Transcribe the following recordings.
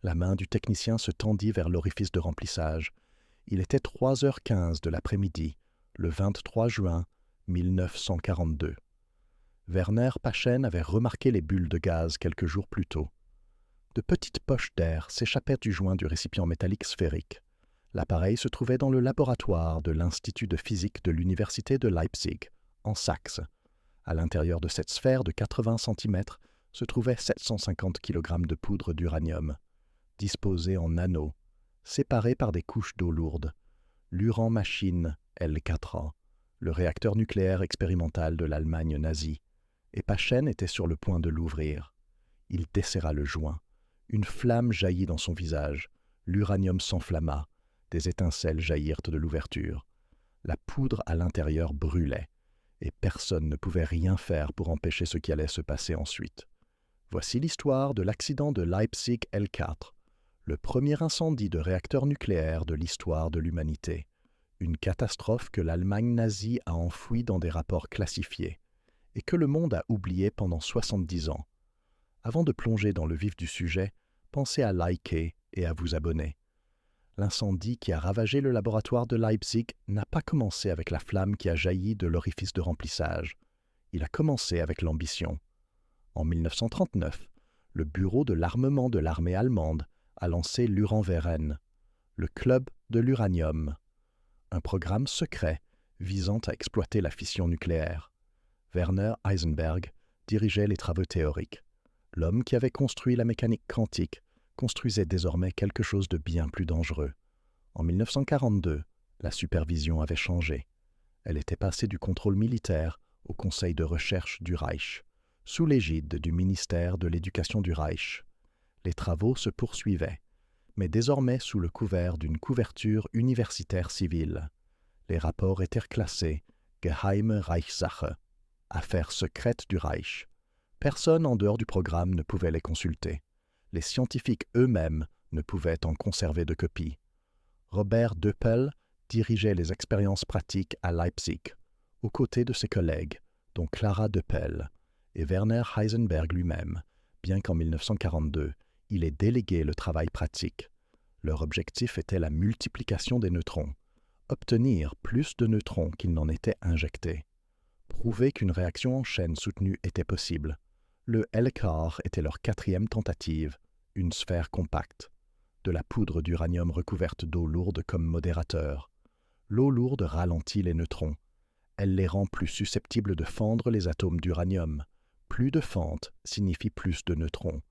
La main du technicien se tendit vers l'orifice de remplissage. Il était 3h15 de l'après-midi, le 23 juin 1942. Werner Paschen avait remarqué les bulles de gaz quelques jours plus tôt. De petites poches d'air s'échappaient du joint du récipient métallique sphérique. L'appareil se trouvait dans le laboratoire de l'Institut de physique de l'Université de Leipzig, en Saxe. À l'intérieur de cette sphère de 80 cm se trouvaient 750 kg de poudre d'uranium, disposée en anneaux, séparés par des couches d'eau lourde. L'Uran Machine L4A, le réacteur nucléaire expérimental de l'Allemagne nazie, et Paschen était sur le point de l'ouvrir. Il desserra le joint. Une flamme jaillit dans son visage. L'uranium s'enflamma. Des étincelles jaillirent de l'ouverture. La poudre à l'intérieur brûlait, et personne ne pouvait rien faire pour empêcher ce qui allait se passer ensuite. Voici l'histoire de l'accident de Leipzig L4, le premier incendie de réacteur nucléaire de l'histoire de l'humanité. Une catastrophe que l'Allemagne nazie a enfouie dans des rapports classifiés, et que le monde a oublié pendant 70 ans. Avant de plonger dans le vif du sujet, pensez à liker et à vous abonner. L'incendie qui a ravagé le laboratoire de Leipzig n'a pas commencé avec la flamme qui a jailli de l'orifice de remplissage. Il a commencé avec l'ambition. En 1939, le bureau de l'armement de l'armée allemande a lancé l'Uranverein, le club de l'uranium, un programme secret visant à exploiter la fission nucléaire. Werner Heisenberg dirigeait les travaux théoriques. L'homme qui avait construit la mécanique quantique construisait désormais quelque chose de bien plus dangereux. En 1942, la supervision avait changé. Elle était passée du contrôle militaire au conseil de recherche du Reich, sous l'égide du ministère de l'Éducation du Reich. Les travaux se poursuivaient, mais désormais sous le couvert d'une couverture universitaire civile. Les rapports étaient classés « Geheime Reichssache », affaires secrètes du Reich. Personne en dehors du programme ne pouvait les consulter. Les scientifiques eux-mêmes ne pouvaient en conserver de copie. Robert Doepel dirigeait les expériences pratiques à Leipzig, aux côtés de ses collègues, dont Clara Doepel, et Werner Heisenberg lui-même, bien qu'en 1942, il ait délégué le travail pratique. Leur objectif était la multiplication des neutrons, obtenir plus de neutrons qu'il n'en était injectés. Prouver qu'une réaction en chaîne soutenue était possible. Le L-quart était leur 4e tentative, une sphère compacte. De la poudre d'uranium recouverte d'eau lourde comme modérateur. L'eau lourde ralentit les neutrons. Elle les rend plus susceptibles de fendre les atomes d'uranium. Plus de fente signifie plus de neutrons.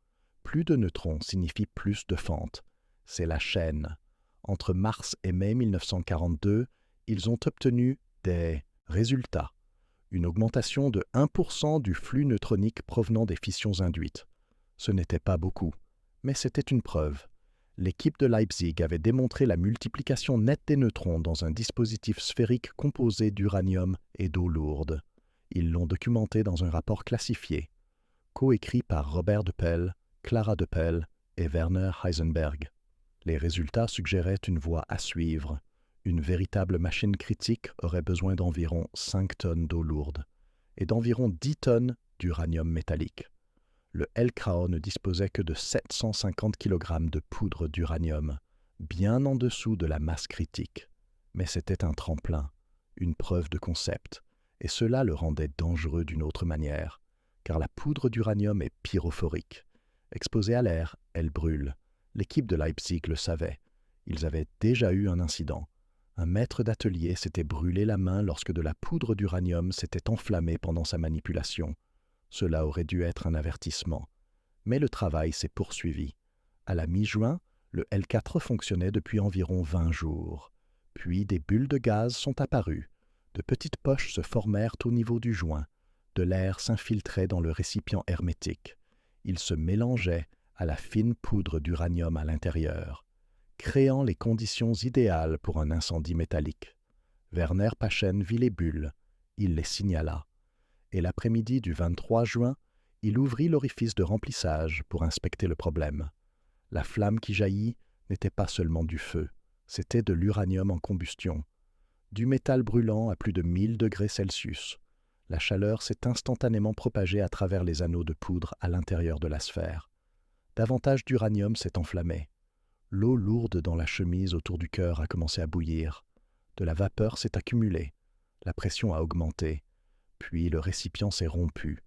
Plus de neutrons signifie plus de fente. C'est la chaîne. Entre mars et mai 1942, ils ont obtenu des résultats. Une augmentation de 1% du flux neutronique provenant des fissions induites. Ce n'était pas beaucoup, mais c'était une preuve. L'équipe de Leipzig avait démontré la multiplication nette des neutrons dans un dispositif sphérique composé d'uranium et d'eau lourde. Ils l'ont documenté dans un rapport classifié, coécrit par Robert Doepel, Clara Doepel et Werner Heisenberg. Les résultats suggéraient une voie à suivre. Une véritable machine critique aurait besoin d'environ 5 tonnes d'eau lourde et d'environ 10 tonnes d'uranium métallique. Le L-Krau ne disposait que de 750 kg de poudre d'uranium, bien en dessous de la masse critique. Mais c'était un tremplin, une preuve de concept, et cela le rendait dangereux d'une autre manière, car la poudre d'uranium est pyrophorique. Exposée à l'air, elle brûle. L'équipe de Leipzig le savait. Ils avaient déjà eu un incident. Un maître d'atelier s'était brûlé la main lorsque de la poudre d'uranium s'était enflammée pendant sa manipulation. Cela aurait dû être un avertissement. Mais le travail s'est poursuivi. À la mi-juin, le L4 fonctionnait depuis environ 20 jours. Puis des bulles de gaz sont apparues. De petites poches se formèrent au niveau du joint. De l'air s'infiltrait dans le récipient hermétique. Il se mélangeait à la fine poudre d'uranium à l'intérieur, créant les conditions idéales pour un incendie métallique. Werner Paschen vit les bulles. Il les signala. Et l'après-midi du 23 juin, il ouvrit l'orifice de remplissage pour inspecter le problème. La flamme qui jaillit n'était pas seulement du feu, c'était de l'uranium en combustion, du métal brûlant à plus de 1000 degrés Celsius. La chaleur s'est instantanément propagée à travers les anneaux de poudre à l'intérieur de la sphère. davantage d'uranium s'est enflammé. L'eau lourde dans la chemise autour du cœur a commencé à bouillir. De la vapeur s'est accumulée. La pression a augmenté. Puis le récipient s'est rompu.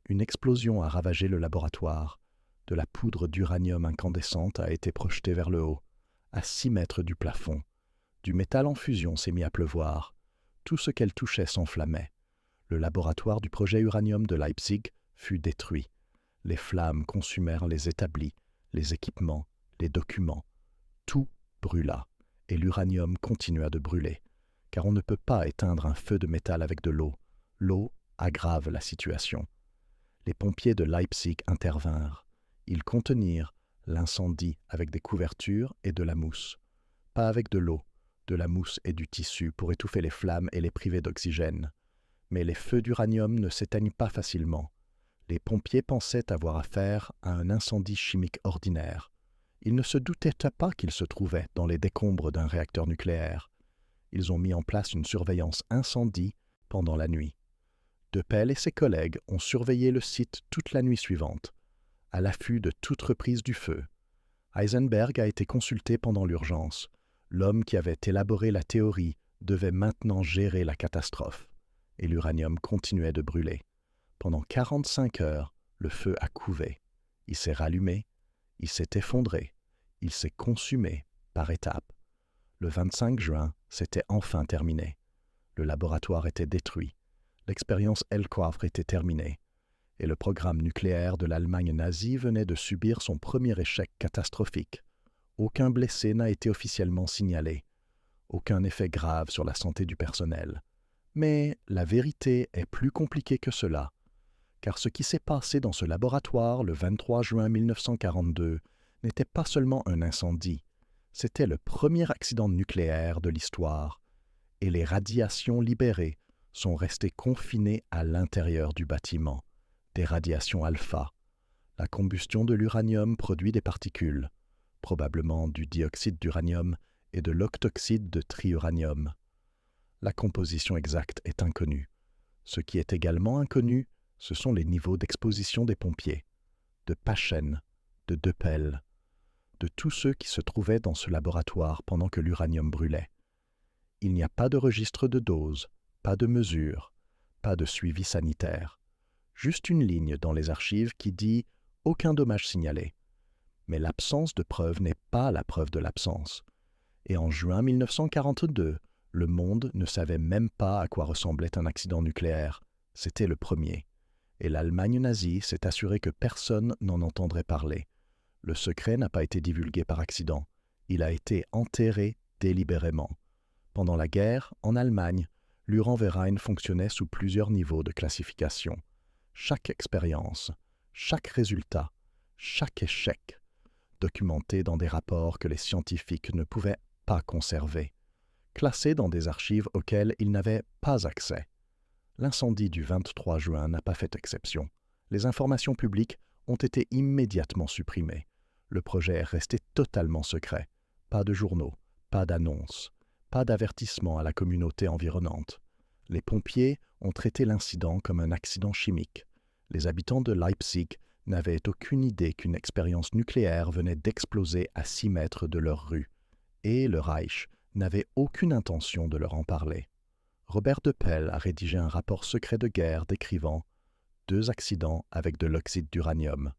Une explosion a ravagé le laboratoire. De la poudre d'uranium incandescente a été projetée vers le haut, à 6 mètres du plafond. Du métal en fusion s'est mis à pleuvoir. Tout ce qu'elle touchait s'enflammait. Le laboratoire du projet uranium de Leipzig fut détruit. Les flammes consumèrent les établis, les équipements, les documents. Tout brûla, et l'uranium continua de brûler, car on ne peut pas éteindre un feu de métal avec de l'eau. L'eau aggrave la situation. Les pompiers de Leipzig intervinrent. Ils contenirent l'incendie avec des couvertures et de la mousse. Pas avec de l'eau, de la mousse et du tissu pour étouffer les flammes et les priver d'oxygène. Mais les feux d'uranium ne s'éteignent pas facilement. Les pompiers pensaient avoir affaire à un incendie chimique ordinaire. Ils ne se doutaient pas qu'ils se trouvaient dans les décombres d'un réacteur nucléaire. Ils ont mis en place une surveillance incendie pendant la nuit. Deppel et ses collègues ont surveillé le site toute la nuit suivante, à l'affût de toute reprise du feu. Heisenberg a été consulté pendant l'urgence. L'homme qui avait élaboré la théorie devait maintenant gérer la catastrophe. Et l'uranium continuait de brûler. Pendant 45 heures, le feu a couvé. Il s'est rallumé, il s'est effondré, il s'est consumé par étapes. Le 25 juin, c'était enfin terminé. Le laboratoire était détruit. L'expérience L-Quavre était terminée. Et le programme nucléaire de l'Allemagne nazie venait de subir son premier échec catastrophique. Aucun blessé n'a été officiellement signalé. Aucun effet grave sur la santé du personnel. Mais la vérité est plus compliquée que cela, car ce qui s'est passé dans ce laboratoire le 23 juin 1942 n'était pas seulement un incendie, c'était le premier accident nucléaire de l'histoire, et les radiations libérées sont restées confinées à l'intérieur du bâtiment, des radiations alpha. La combustion de l'uranium produit des particules, probablement du dioxyde d'uranium et de l'octoxyde de triuranium. La composition exacte est inconnue. Ce qui est également inconnu, ce sont les niveaux d'exposition des pompiers, de Paschen, de Deppel, de tous ceux qui se trouvaient dans ce laboratoire pendant que l'uranium brûlait. Il n'y a pas de registre de dose, pas de mesure, pas de suivi sanitaire. Juste une ligne dans les archives qui dit « aucun dommage signalé ». Mais l'absence de preuve n'est pas la preuve de l'absence. Et en juin 1942, le monde ne savait même pas à quoi ressemblait un accident nucléaire. C'était le premier. Et l'Allemagne nazie s'est assurée que personne n'en entendrait parler. Le secret n'a pas été divulgué par accident. Il a été enterré délibérément. Pendant la guerre, en Allemagne, l'Uran-Verein fonctionnait sous plusieurs niveaux de classification. Chaque expérience, chaque résultat, chaque échec, documenté dans des rapports que les scientifiques ne pouvaient pas conserver, classés dans des archives auxquelles ils n'avaient pas accès. L'incendie du 23 juin n'a pas fait exception. Les informations publiques ont été immédiatement supprimées. Le projet est resté totalement secret. Pas de journaux, pas d'annonces, pas d'avertissement à la communauté environnante. Les pompiers ont traité l'incident comme un accident chimique. Les habitants de Leipzig n'avaient aucune idée qu'une expérience nucléaire venait d'exploser à 6 mètres de leur rue. Et le Reich n'avait aucune intention de leur en parler. Robert Deppel a rédigé un rapport secret de guerre décrivant 2 accidents avec de l'oxyde d'uranium.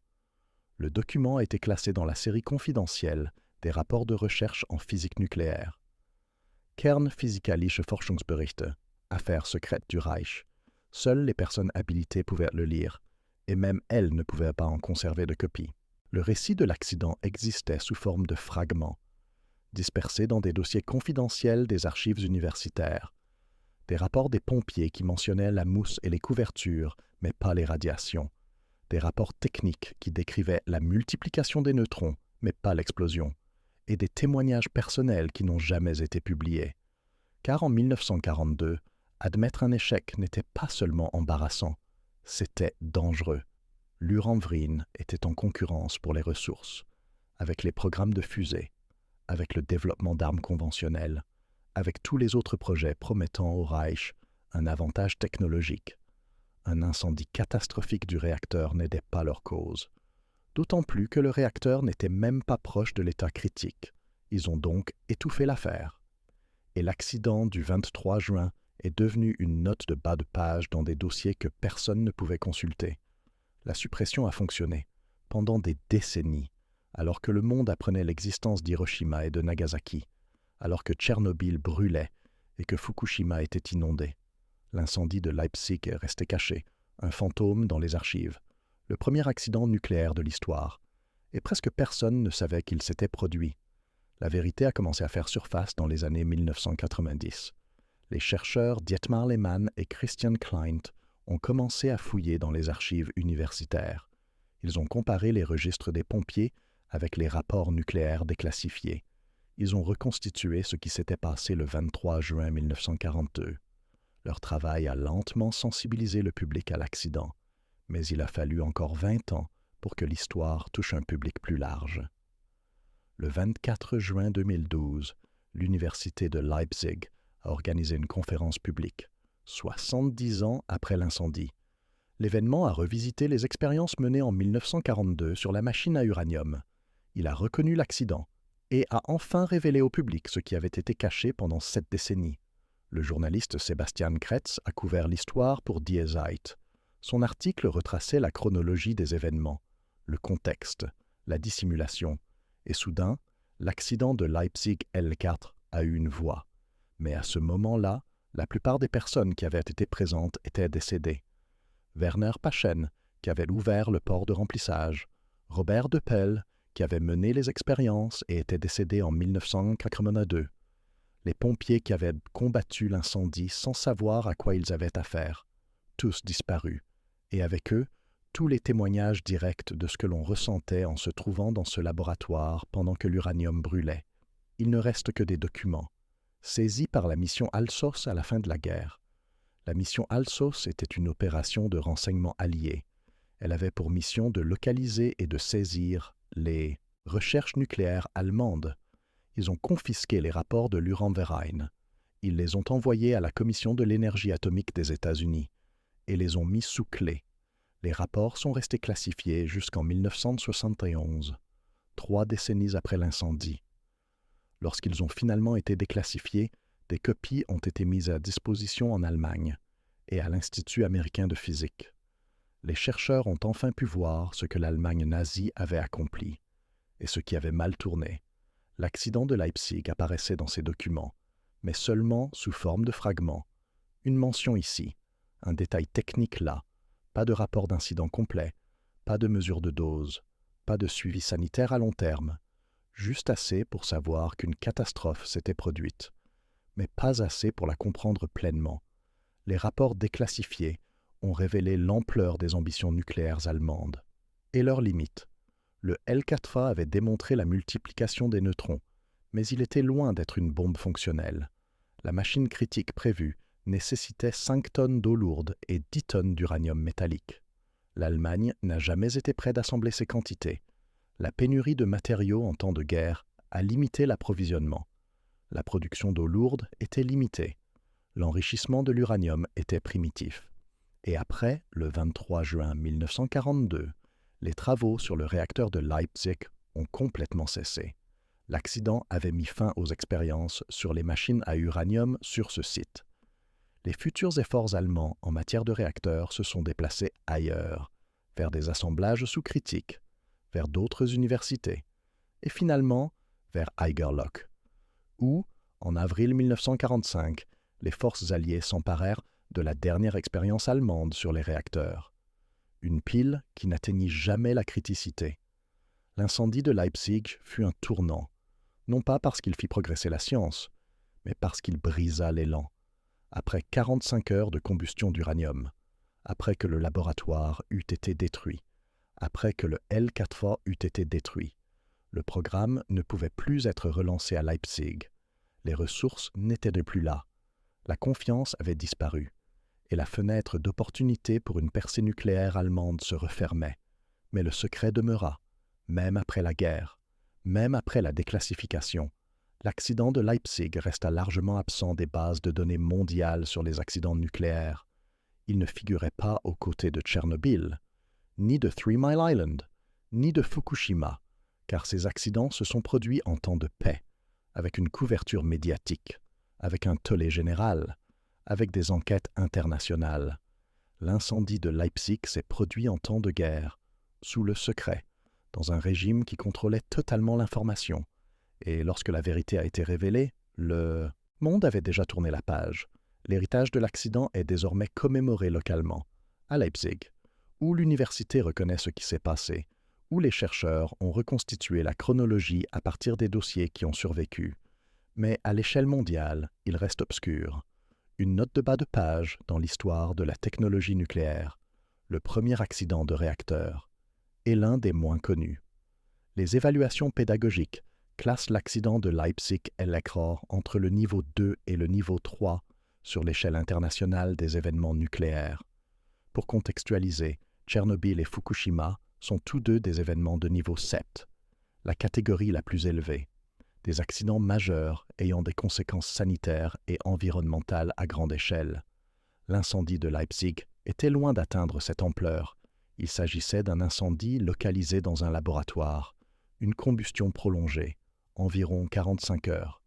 Le document a été classé dans la série confidentielle des rapports de recherche en physique nucléaire. Kernphysikalische Forschungsberichte, affaires secrètes du Reich. Seules les personnes habilitées pouvaient le lire, et même elles ne pouvaient pas en conserver de copie. Le récit de l'accident existait sous forme de fragments, dispersés dans des dossiers confidentiels des archives universitaires. Des rapports des pompiers qui mentionnaient la mousse et les couvertures, mais pas les radiations. Des rapports techniques qui décrivaient la multiplication des neutrons, mais pas l'explosion. Et des témoignages personnels qui n'ont jamais été publiés. Car en 1942, admettre un échec n'était pas seulement embarrassant, c'était dangereux. L'Uran-Verein était en concurrence pour les ressources, avec les programmes de fusées, avec le développement d'armes conventionnelles, avec tous les autres projets promettant au Reich un avantage technologique. Un incendie catastrophique du réacteur n'aidait pas leur cause. d'autant plus que le réacteur n'était même pas proche de l'état critique. Ils ont donc étouffé l'affaire. Et l'accident du 23 juin est devenu une note de bas de page dans des dossiers que personne ne pouvait consulter. La suppression a fonctionné, pendant des décennies, alors que le monde apprenait l'existence d'Hiroshima et de Nagasaki, alors que Tchernobyl brûlait et que Fukushima était inondé. L'incendie de Leipzig est resté caché, un fantôme dans les archives, le premier accident nucléaire de l'histoire, et presque personne ne savait qu'il s'était produit. La vérité a commencé à faire surface dans les années 1990. Les chercheurs Dietmar Lehmann et Christian Kleint ont commencé à fouiller dans les archives universitaires. Ils ont comparé les registres des pompiers avec les rapports nucléaires déclassifiés. Ils ont reconstitué ce qui s'était passé le 23 juin 1942. Leur travail a lentement sensibilisé le public à l'accident, mais il a fallu encore 20 ans pour que l'histoire touche un public plus large. Le 24 juin 2012, l'Université de Leipzig a organisé une conférence publique, 70 ans après l'incendie. L'événement a revisité les expériences menées en 1942 sur la machine à uranium. Il a reconnu l'accident et a enfin révélé au public ce qui avait été caché pendant 7 décennies. Le journaliste Sebastian Kretz a couvert l'histoire pour Die Zeit. Son article retraçait la chronologie des événements, le contexte, la dissimulation, et soudain, l'accident de Leipzig L4 a eu une voix. Mais à ce moment-là, la plupart des personnes qui avaient été présentes étaient décédées. Werner Paschen, qui avait ouvert le port de remplissage, Robert Deppel, qui avait mené les expériences et était décédé en 1982, les pompiers qui avaient combattu l'incendie sans savoir à quoi ils avaient affaire, tous disparus, et avec eux, tous les témoignages directs de ce que l'on ressentait en se trouvant dans ce laboratoire pendant que l'uranium brûlait. Il ne reste que des documents, saisis par la mission Alsos à la fin de la guerre. La mission Alsos était une opération de renseignement allié. Elle avait pour mission de localiser et de saisir les recherches nucléaires allemandes. Ils ont confisqué les rapports de l'Uranverein. Ils les ont envoyés à la Commission de l'énergie atomique des États-Unis et les ont mis sous clé. Les rapports sont restés classifiés jusqu'en 1971, 3 décennies après l'incendie. Lorsqu'ils ont finalement été déclassifiés, des copies ont été mises à disposition en Allemagne et à l'Institut américain de physique. Les chercheurs ont enfin pu voir ce que l'Allemagne nazie avait accompli et ce qui avait mal tourné. L'accident de Leipzig apparaissait dans ces documents, mais seulement sous forme de fragments. Une mention ici, un détail technique là, pas de rapport d'incident complet, pas de mesure de dose, pas de suivi sanitaire à long terme, juste assez pour savoir qu'une catastrophe s'était produite, mais pas assez pour la comprendre pleinement. Les rapports déclassifiés ont révélé l'ampleur des ambitions nucléaires allemandes et leurs limites. Le L4A avait démontré la multiplication des neutrons, mais il était loin d'être une bombe fonctionnelle. La machine critique prévue nécessitait 5 tonnes d'eau lourde et 10 tonnes d'uranium métallique. L'Allemagne n'a jamais été prête d'assembler ces quantités. La pénurie de matériaux en temps de guerre a limité l'approvisionnement. La production d'eau lourde était limitée. L'enrichissement de l'uranium était primitif. Et après, le 23 juin 1942, les travaux sur le réacteur de Leipzig ont complètement cessé. L'accident avait mis fin aux expériences sur les machines à uranium sur ce site. Les futurs efforts allemands en matière de réacteurs se sont déplacés ailleurs, vers des assemblages sous critique, vers d'autres universités, et finalement vers Eigerloch, où, en avril 1945, les forces alliées s'emparèrent de la dernière expérience allemande sur les réacteurs. Une pile qui n'atteignit jamais la criticité. L'incendie de Leipzig fut un tournant, non pas parce qu'il fit progresser la science, mais parce qu'il brisa l'élan. Après 45 heures de combustion d'uranium, après que le laboratoire eût été détruit, après que le L4A eût été détruit, le programme ne pouvait plus être relancé à Leipzig. Les ressources n'étaient plus là. La confiance avait disparu, et la fenêtre d'opportunité pour une percée nucléaire allemande se refermait. Mais le secret demeura, même après la guerre, même après la déclassification. L'accident de Leipzig resta largement absent des bases de données mondiales sur les accidents nucléaires. Il ne figurait pas aux côtés de Tchernobyl, ni de 3 Mile Island, ni de Fukushima, car ces accidents se sont produits en temps de paix, avec une couverture médiatique, avec un tollé général, avec des enquêtes internationales. L'incendie de Leipzig s'est produit en temps de guerre, sous le secret, dans un régime qui contrôlait totalement l'information. Et lorsque la vérité a été révélée, le monde avait déjà tourné la page. L'héritage de l'accident est désormais commémoré localement, à Leipzig, où l'université reconnaît ce qui s'est passé, où les chercheurs ont reconstitué la chronologie à partir des dossiers qui ont survécu. Mais à l'échelle mondiale, il reste obscur. Une note de bas de page dans l'histoire de la technologie nucléaire, le premier accident de réacteur, est l'un des moins connus. Les évaluations pédagogiques classent l'accident de Leipzig-Elektror entre le niveau 2 et le niveau 3 sur l'échelle internationale des événements nucléaires. Pour contextualiser, Tchernobyl et Fukushima sont tous deux des événements de niveau 7, la catégorie la plus élevée, des accidents majeurs ayant des conséquences sanitaires et environnementales à grande échelle. L'incendie de Leipzig était loin d'atteindre cette ampleur. Il s'agissait d'un incendie localisé dans un laboratoire, une combustion prolongée, environ 45 heures.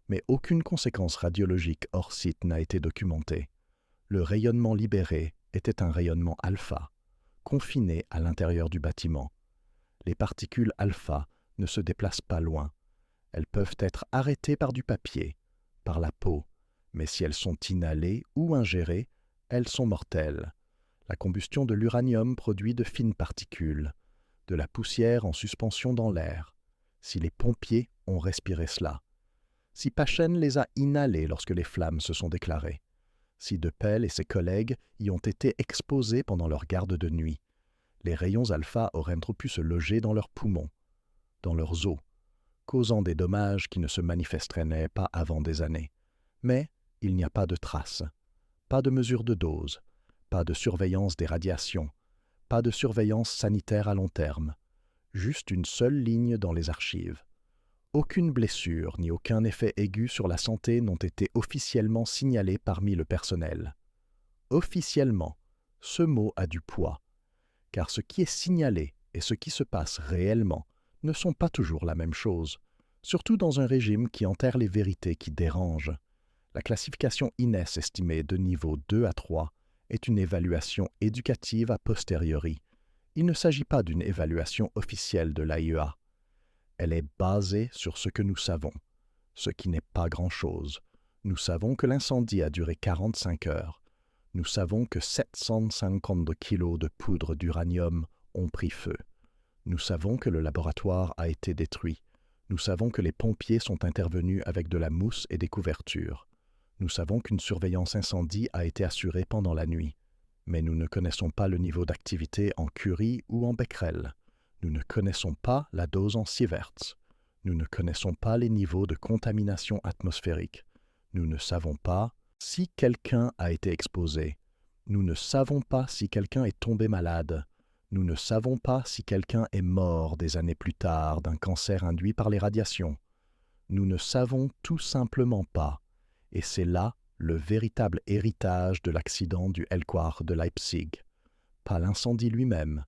Mais aucune conséquence radiologique hors site n'a été documentée. Le rayonnement libéré était un rayonnement alpha, confiné à l'intérieur du bâtiment. Les particules alpha ne se déplacent pas loin. Elles peuvent être arrêtées par du papier, par la peau, mais si elles sont inhalées ou ingérées, elles sont mortelles. La combustion de l'uranium produit de fines particules, de la poussière en suspension dans l'air. Si les pompiers ont respiré cela, si Paschen les a inhalés lorsque les flammes se sont déclarées, si De Pell et ses collègues y ont été exposés pendant leur garde de nuit, les rayons alpha auraient trop pu se loger dans leurs poumons, dans leurs os, causant des dommages qui ne se manifesteraient pas avant des années. Mais il n'y a pas de traces, pas de mesure de dose, pas de surveillance des radiations, pas de surveillance sanitaire à long terme, juste une seule ligne dans les archives. Aucune blessure ni aucun effet aigu sur la santé n'ont été officiellement signalés parmi le personnel. Officiellement, ce mot a du poids, car ce qui est signalé et ce qui se passe réellement ne sont pas toujours la même chose, surtout dans un régime qui enterre les vérités qui dérangent. La classification INES estimée de niveau 2 à 3 est une évaluation éducative a posteriori. Il ne s'agit pas d'une évaluation officielle de l'AIEA. Elle est basée sur ce que nous savons, ce qui n'est pas grand-chose. Nous savons que l'incendie a duré 45 heures. Nous savons que 752 kilos de poudre d'uranium ont pris feu. Nous savons que le laboratoire a été détruit. Nous savons que les pompiers sont intervenus avec de la mousse et des couvertures. Nous savons qu'une surveillance incendie a été assurée pendant la nuit. Mais nous ne connaissons pas le niveau d'activité en Curie ou en Becquerel. Nous ne connaissons pas la dose en Sieverts. Nous ne connaissons pas les niveaux de contamination atmosphérique. Nous ne savons pas si quelqu'un a été exposé. Nous ne savons pas si quelqu'un est tombé malade. Nous ne savons pas si quelqu'un est mort des années plus tard d'un cancer induit par les radiations. Nous ne savons tout simplement pas. Et c'est là le véritable héritage de l'accident du Elquart de Leipzig. Pas l'incendie lui-même,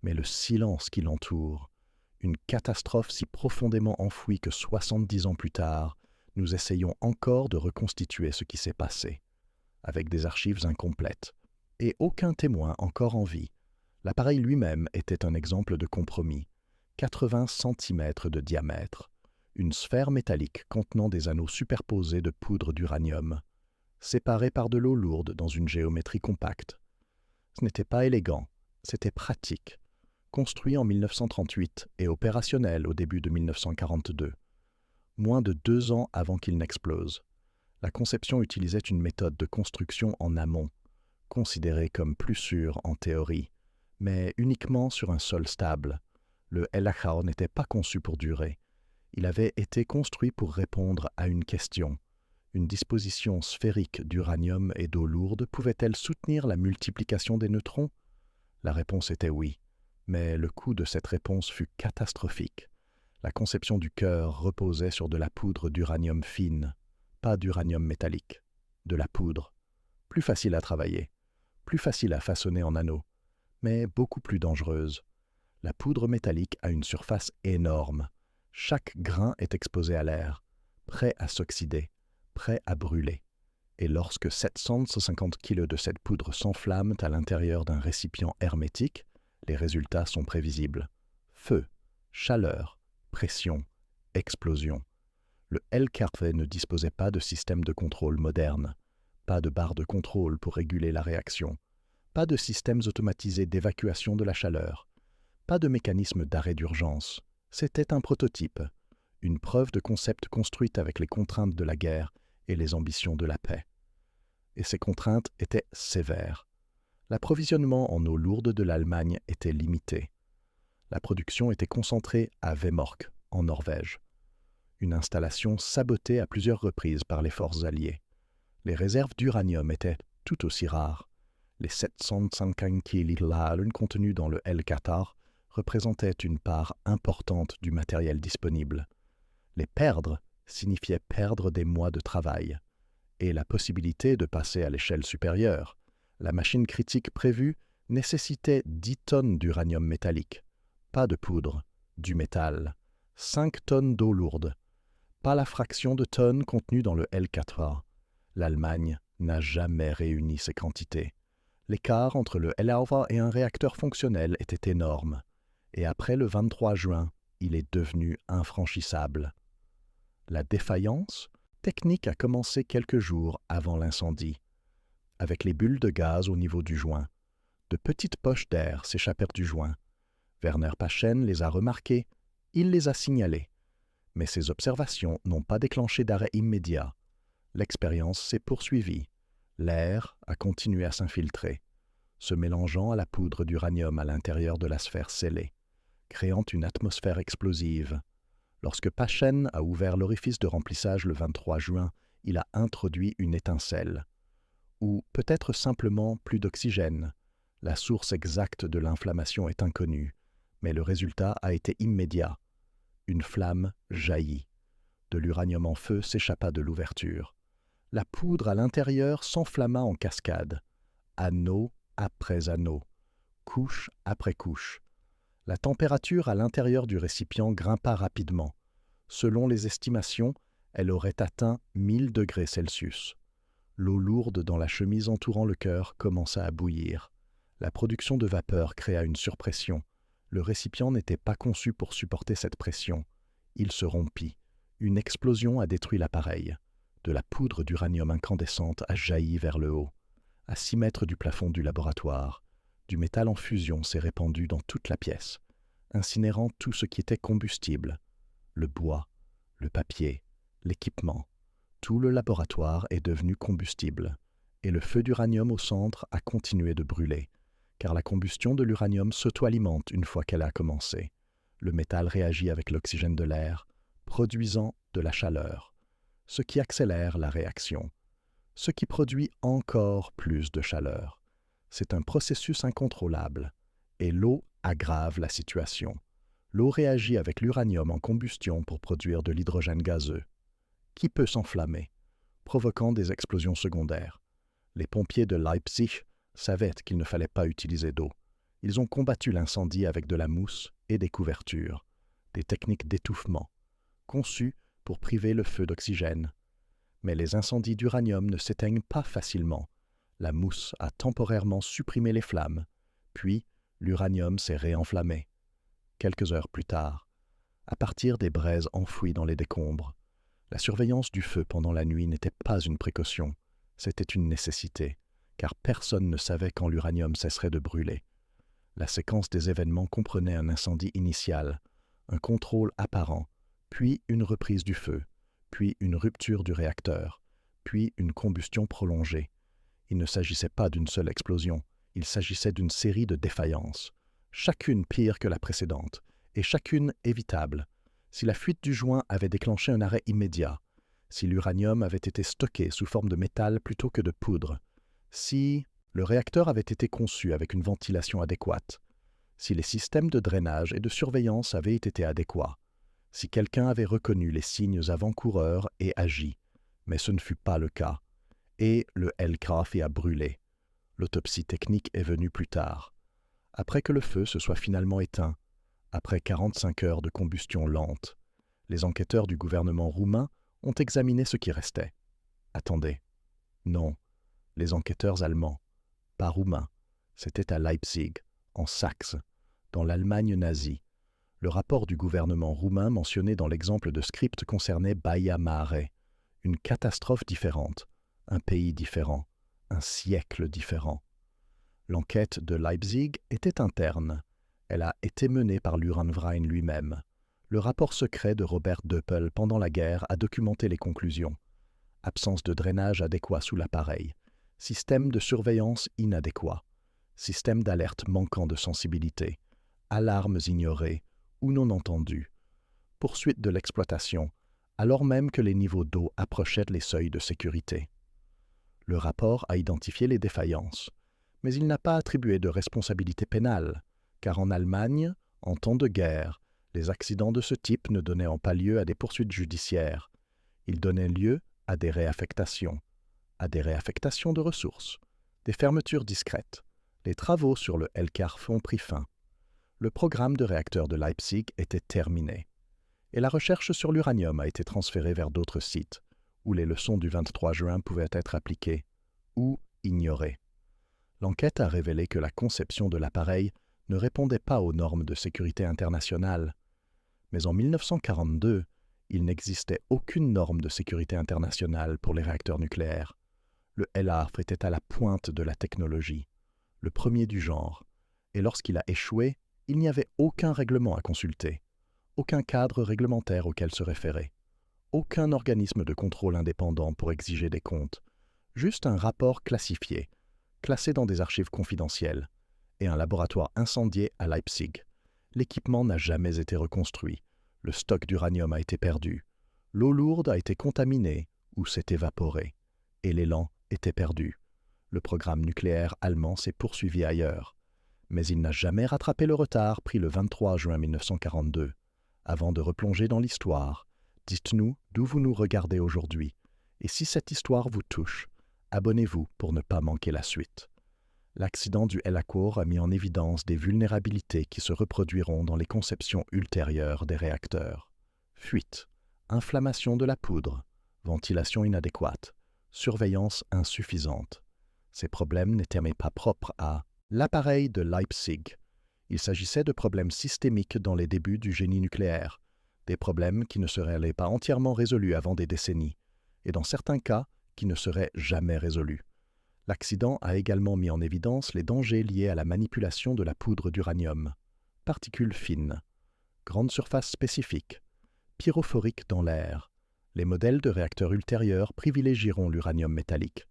mais le silence qui l'entoure. Une catastrophe si profondément enfouie que 70 ans plus tard, nous essayons encore de reconstituer ce qui s'est passé, avec des archives incomplètes, et aucun témoin encore en vie. L'appareil lui-même était un exemple de compromis. 80 cm de diamètre, une sphère métallique contenant des anneaux superposés de poudre d'uranium, séparés par de l'eau lourde dans une géométrie compacte. Ce n'était pas élégant, c'était pratique. Construit en 1938 et opérationnel au début de 1942, moins de 2 ans avant qu'il n'explose. La conception utilisait une méthode de construction en amont, considérée comme plus sûre en théorie, mais uniquement sur un sol stable. Le Elachau n'était pas conçu pour durer. Il avait été construit pour répondre à une question. Une disposition sphérique d'uranium et d'eau lourde pouvait-elle soutenir la multiplication des neutrons? La réponse était oui. Mais le coût de cette réponse fut catastrophique. La conception du cœur reposait sur de la poudre d'uranium fine, pas d'uranium métallique, de la poudre. Plus facile à travailler, plus facile à façonner en anneaux, mais beaucoup plus dangereuse. La poudre métallique a une surface énorme. Chaque grain est exposé à l'air, prêt à s'oxyder, prêt à brûler. Et lorsque 750 kg de cette poudre s'enflamment à l'intérieur d'un récipient hermétique, les résultats sont prévisibles. Feu, chaleur, pression, explosion. Le LKV ne disposait pas de système de contrôle moderne, pas de barre de contrôle pour réguler la réaction, pas de systèmes automatisés d'évacuation de la chaleur, pas de mécanisme d'arrêt d'urgence. C'était un prototype, une preuve de concept construite avec les contraintes de la guerre et les ambitions de la paix. Et ces contraintes étaient sévères. L'approvisionnement en eau lourde de l'Allemagne était limité. La production était concentrée à Vemork, en Norvège. Une installation sabotée à plusieurs reprises par les forces alliées. Les réserves d'uranium étaient tout aussi rares. Les 750 kg contenus dans le El-Qatar représentaient une part importante du matériel disponible. Les perdre signifiait perdre des mois de travail et la possibilité de passer à l'échelle supérieure. La machine critique prévue nécessitait 10 tonnes d'uranium métallique, pas de poudre, du métal, 5 tonnes d'eau lourde, pas la fraction de tonnes contenue dans le L4A. L'Allemagne n'a jamais réuni ces quantités. L'écart entre le L-Alpha et un réacteur fonctionnel était énorme, et après le 23 juin, il est devenu infranchissable. La défaillance technique a commencé quelques jours avant l'incendie. Avec les bulles de gaz au niveau du joint, de petites poches d'air s'échappèrent du joint. Werner Paschen les a remarquées, il les a signalées. Mais ces observations n'ont pas déclenché d'arrêt immédiat. L'expérience s'est poursuivie. L'air a continué à s'infiltrer, se mélangeant à la poudre d'uranium à l'intérieur de la sphère scellée, créant une atmosphère explosive. Lorsque Paschen a ouvert l'orifice de remplissage le 23 juin, il a introduit une étincelle. Ou peut-être simplement plus d'oxygène. La source exacte de l'inflammation est inconnue, mais le résultat a été immédiat. Une flamme jaillit. De l'uranium en feu s'échappa de l'ouverture. La poudre à l'intérieur s'enflamma en cascade, anneau après anneau, couche après couche. La température à l'intérieur du récipient grimpa rapidement. Selon les estimations, elle aurait atteint 1000 degrés Celsius. L'eau lourde dans la chemise entourant le cœur commença à bouillir. La production de vapeur créa une surpression. Le récipient n'était pas conçu pour supporter cette pression. Il se rompit. Une explosion a détruit l'appareil. De la poudre d'uranium incandescente a jailli vers le haut. À 6 mètres du plafond du laboratoire, du métal en fusion s'est répandu dans toute la pièce, incinérant tout ce qui était combustible. Le bois, le papier, l'équipement. Tout le laboratoire est devenu combustible, et le feu d'uranium au centre a continué de brûler, car la combustion de l'uranium s'auto-alimente une fois qu'elle a commencé. Le métal réagit avec l'oxygène de l'air, produisant de la chaleur, ce qui accélère la réaction, ce qui produit encore plus de chaleur. C'est un processus incontrôlable, et l'eau aggrave la situation. L'eau réagit avec l'uranium en combustion pour produire de l'hydrogène gazeux, qui peut s'enflammer, provoquant des explosions secondaires. Les pompiers de Leipzig savaient qu'il ne fallait pas utiliser d'eau. Ils ont combattu l'incendie avec de la mousse et des couvertures, des techniques d'étouffement, conçues pour priver le feu d'oxygène. Mais les incendies d'uranium ne s'éteignent pas facilement. La mousse a temporairement supprimé les flammes, puis l'uranium s'est réenflammé. Quelques heures plus tard, à partir des braises enfouies dans les décombres, la surveillance du feu pendant la nuit n'était pas une précaution, c'était une nécessité, car personne ne savait quand l'uranium cesserait de brûler. La séquence des événements comprenait un incendie initial, un contrôle apparent, puis une reprise du feu, puis une rupture du réacteur, puis une combustion prolongée. Il ne s'agissait pas d'une seule explosion, il s'agissait d'une série de défaillances, chacune pire que la précédente, et chacune évitable. Si la fuite du joint avait déclenché un arrêt immédiat, si l'uranium avait été stocké sous forme de métal plutôt que de poudre, si le réacteur avait été conçu avec une ventilation adéquate, si les systèmes de drainage et de surveillance avaient été adéquats, si quelqu'un avait reconnu les signes avant-coureurs et agi, mais ce ne fut pas le cas, et le L-Kraft a brûlé. L'autopsie technique est venue plus tard. Après que le feu se soit finalement éteint, après 45 heures de combustion lente. Les enquêteurs du gouvernement roumain ont examiné ce qui restait. Attendez. Non, les enquêteurs allemands, pas roumains. C'était à Leipzig, en Saxe, dans l'Allemagne nazie. Le rapport du gouvernement roumain mentionné dans l'exemple de script concernait Baia Mare, une catastrophe différente, un pays différent, un siècle différent. L'enquête de Leipzig était interne. Elle a été menée par l'Uranverein lui-même. Le rapport secret de Robert Doppel pendant la guerre a documenté les conclusions. Absence de drainage adéquat sous l'appareil, système de surveillance inadéquat, système d'alerte manquant de sensibilité, alarmes ignorées ou non entendues, poursuite de l'exploitation, alors même que les niveaux d'eau approchaient les seuils de sécurité. Le rapport a identifié les défaillances, mais il n'a pas attribué de responsabilité pénale, car en Allemagne, en temps de guerre, les accidents de ce type ne donnaient pas lieu à des poursuites judiciaires. Ils donnaient lieu à des réaffectations de ressources, des fermetures discrètes. Les travaux sur le Elkarf ont pris fin. Le programme de réacteurs de Leipzig était terminé, et la recherche sur l'uranium a été transférée vers d'autres sites, où les leçons du 23 juin pouvaient être appliquées ou ignorées. L'enquête a révélé que la conception de l'appareil ne répondait pas aux normes de sécurité internationale. Mais en 1942, il n'existait aucune norme de sécurité internationale pour les réacteurs nucléaires. Le LARF était à la pointe de la technologie, le premier du genre, et lorsqu'il a échoué, il n'y avait aucun règlement à consulter, aucun cadre réglementaire auquel se référer, aucun organisme de contrôle indépendant pour exiger des comptes, juste un rapport classifié, classé dans des archives confidentielles, et un laboratoire incendié à Leipzig. L'équipement n'a jamais été reconstruit, le stock d'uranium a été perdu, l'eau lourde a été contaminée ou s'est évaporée, et l'élan était perdu. Le programme nucléaire allemand s'est poursuivi ailleurs, mais il n'a jamais rattrapé le retard pris le 23 juin 1942. Avant de replonger dans l'histoire, dites-nous d'où vous nous regardez aujourd'hui, et si cette histoire vous touche, abonnez-vous pour ne pas manquer la suite. L'accident du Elacor a mis en évidence des vulnérabilités qui se reproduiront dans les conceptions ultérieures des réacteurs. Fuite, inflammation de la poudre, ventilation inadéquate, surveillance insuffisante. Ces problèmes n'étaient mais pas propres à l'appareil de Leipzig. Il s'agissait de problèmes systémiques dans les débuts du génie nucléaire, des problèmes qui ne seraient pas entièrement résolus avant des décennies, et dans certains cas, qui ne seraient jamais résolus. L'accident a également mis en évidence les dangers liés à la manipulation de la poudre d'uranium. Particules fines, grande surface spécifique, pyrophorique dans l'air. Les modèles de réacteurs ultérieurs privilégieront l'uranium métallique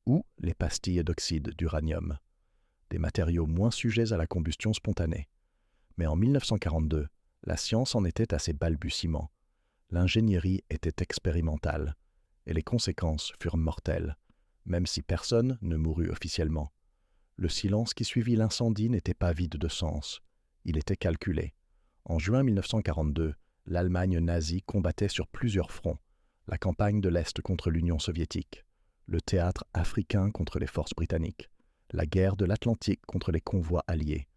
ou les pastilles d'oxyde d'uranium, des matériaux moins sujets à la combustion spontanée. Mais en 1942, la science en était à ses balbutiements. L'ingénierie était expérimentale, et les conséquences furent mortelles, même si personne ne mourut officiellement. Le silence qui suivit l'incendie n'était pas vide de sens. Il était calculé. En juin 1942, l'Allemagne nazie combattait sur plusieurs fronts. La campagne de l'Est contre l'Union soviétique, le théâtre africain contre les forces britanniques, la guerre de l'Atlantique contre les convois alliés.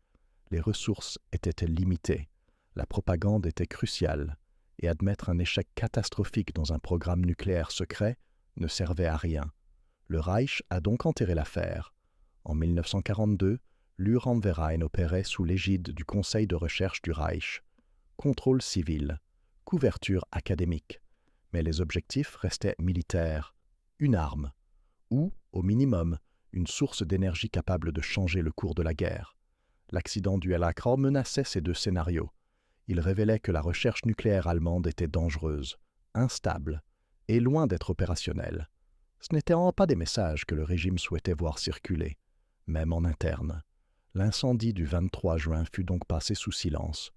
Les ressources étaient limitées, la propagande était cruciale, et admettre un échec catastrophique dans un programme nucléaire secret ne servait à rien. Le Reich a donc enterré l'affaire. En 1942, l'Uranverein opérait sous l'égide du Conseil de recherche du Reich. Contrôle civil, couverture académique. Mais les objectifs restaient militaires. Une arme, ou, au minimum, une source d'énergie capable de changer le cours de la guerre. L'accident du Elacor menaçait ces deux scénarios. Il révélait que la recherche nucléaire allemande était dangereuse, instable et loin d'être opérationnelle. Ce n'étaient pas des messages que le régime souhaitait voir circuler, même en interne. L'incendie du 23 juin fut donc passé sous silence.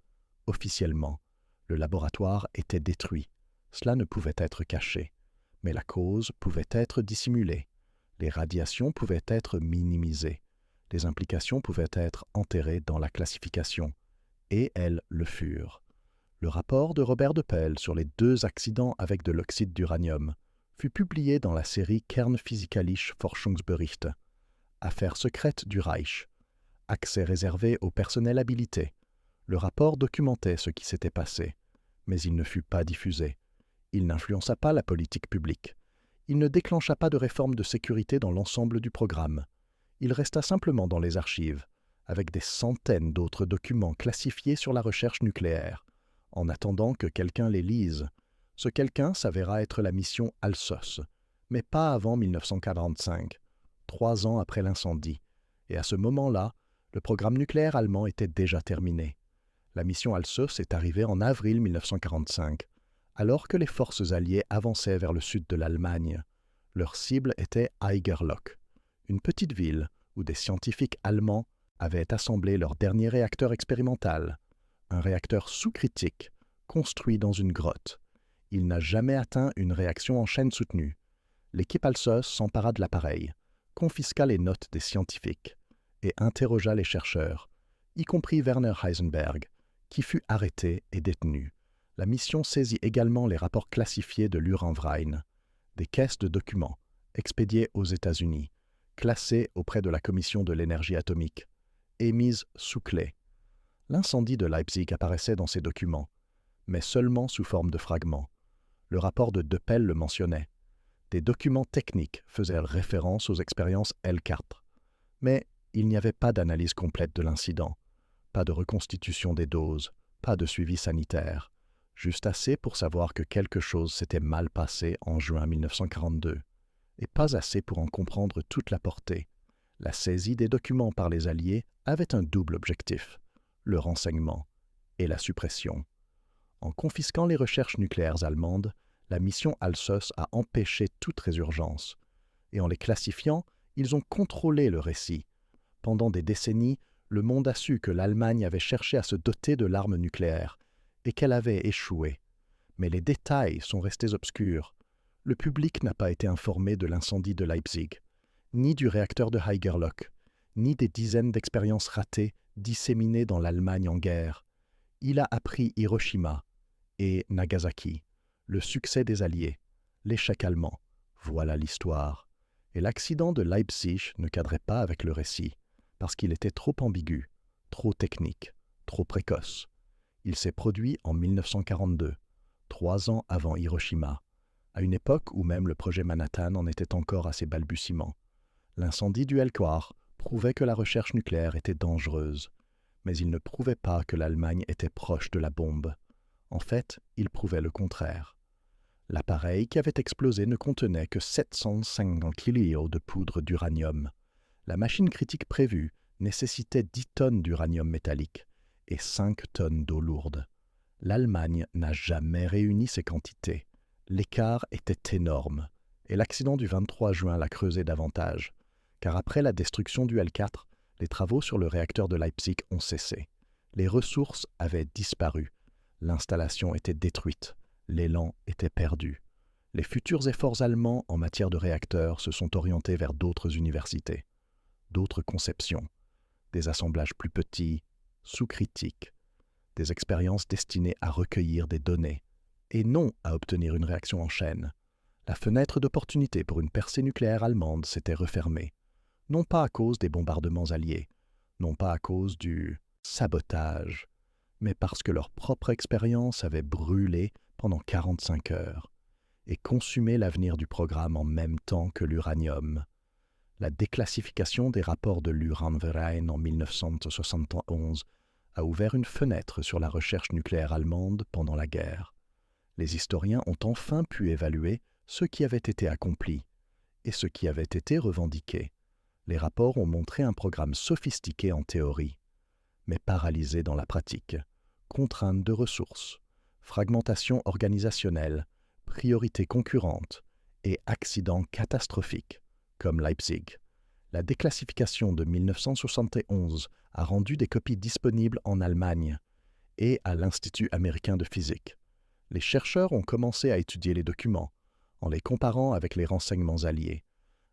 Officiellement, le laboratoire était détruit. Cela ne pouvait être caché, mais la cause pouvait être dissimulée. Les radiations pouvaient être minimisées. Les implications pouvaient être enterrées dans la classification. Et elles le furent. Le rapport de Robert Doppel sur les deux accidents avec de l'oxyde d'uranium fut publié dans la série Kernphysikalische Forschungsberichte, affaires secrètes du Reich, accès réservé au personnel habilité. Le rapport documentait ce qui s'était passé, mais il ne fut pas diffusé. Il n'influença pas la politique publique. Il ne déclencha pas de réforme de sécurité dans l'ensemble du programme. Il resta simplement dans les archives, avec des centaines d'autres documents classifiés sur la recherche nucléaire, en attendant que quelqu'un les lise. Ce quelqu'un s'avéra être la mission Alsos, mais pas avant 1945, 3 ans après l'incendie, et à ce moment-là, le programme nucléaire allemand était déjà terminé. La mission Alsos est arrivée en avril 1945, alors que les forces alliées avançaient vers le sud de l'Allemagne. Leur cible était Eigerloch, une petite ville où des scientifiques allemands avaient assemblé leur dernier réacteur expérimental, un réacteur sous-critique construit dans une grotte. Il n'a jamais atteint une réaction en chaîne soutenue. L'équipe Alsos s'empara de l'appareil, confisqua les notes des scientifiques et interrogea les chercheurs, y compris Werner Heisenberg, qui fut arrêté et détenu. La mission saisit également les rapports classifiés de l'Uranverein, des caisses de documents expédiées aux États-Unis, classées auprès de la Commission de l'énergie atomique, et mises sous clé. L'incendie de Leipzig apparaissait dans ces documents, mais seulement sous forme de fragments. Le rapport de Deppel le mentionnait. Des documents techniques faisaient référence aux expériences L4, mais il n'y avait pas d'analyse complète de l'incident, pas de reconstitution des doses, pas de suivi sanitaire, juste assez pour savoir que quelque chose s'était mal passé en juin 1942, et pas assez pour en comprendre toute la portée. La saisie des documents par les Alliés avait un double objectif, le renseignement et la suppression. En confisquant les recherches nucléaires allemandes, la mission Alsos a empêché toute résurgence, et en les classifiant, ils ont contrôlé le récit. Pendant des décennies, le monde a su que l'Allemagne avait cherché à se doter de l'arme nucléaire et qu'elle avait échoué. Mais les détails sont restés obscurs. Le public n'a pas été informé de l'incendie de Leipzig, ni du réacteur de Eigerloch, ni des dizaines d'expériences ratées disséminées dans l'Allemagne en guerre. Il a appris Hiroshima et Nagasaki, le succès des Alliés, l'échec allemand. Voilà l'histoire. Et l'accident de Leipzig ne cadrait pas avec le récit, parce qu'il était trop ambigu, trop technique, trop précoce. Il s'est produit en 1942, 3 ans avant Hiroshima, à une époque où même le projet Manhattan en était encore à ses balbutiements. L'incendie du L4 prouvait que la recherche nucléaire était dangereuse, mais il ne prouvait pas que l'Allemagne était proche de la bombe. En fait, il prouvait le contraire. L'appareil qui avait explosé ne contenait que 750 kg de poudre d'uranium. La machine critique prévue nécessitait 10 tonnes d'uranium métallique et 5 tonnes d'eau lourde. L'Allemagne n'a jamais réuni ces quantités. L'écart était énorme, et l'accident du 23 juin l'a creusé davantage, car après la destruction du L4, les travaux sur le réacteur de Leipzig ont cessé. Les ressources avaient disparu. L'installation était détruite. L'élan était perdu. Les futurs efforts allemands en matière de réacteurs se sont orientés vers d'autres universités, d'autres conceptions, des assemblages plus petits, sous-critiques, des expériences destinées à recueillir des données, et non à obtenir une réaction en chaîne. La fenêtre d'opportunité pour une percée nucléaire allemande s'était refermée, non pas à cause des bombardements alliés, non pas à cause du sabotage, mais parce que leur propre expérience avait brûlé pendant 45 heures et consumé l'avenir du programme en même temps que l'uranium. La déclassification des rapports de l'Uranverein en 1971 a ouvert une fenêtre sur la recherche nucléaire allemande pendant la guerre. Les historiens ont enfin pu évaluer ce qui avait été accompli et ce qui avait été revendiqué. Les rapports ont montré un programme sophistiqué en théorie, mais paralysé dans la pratique. Contraintes de ressources, fragmentation organisationnelle, priorités concurrentes et accidents catastrophiques, comme Leipzig. La déclassification de 1971 a rendu des copies disponibles en Allemagne et à l'Institut américain de physique. Les chercheurs ont commencé à étudier les documents, en les comparant avec les renseignements alliés,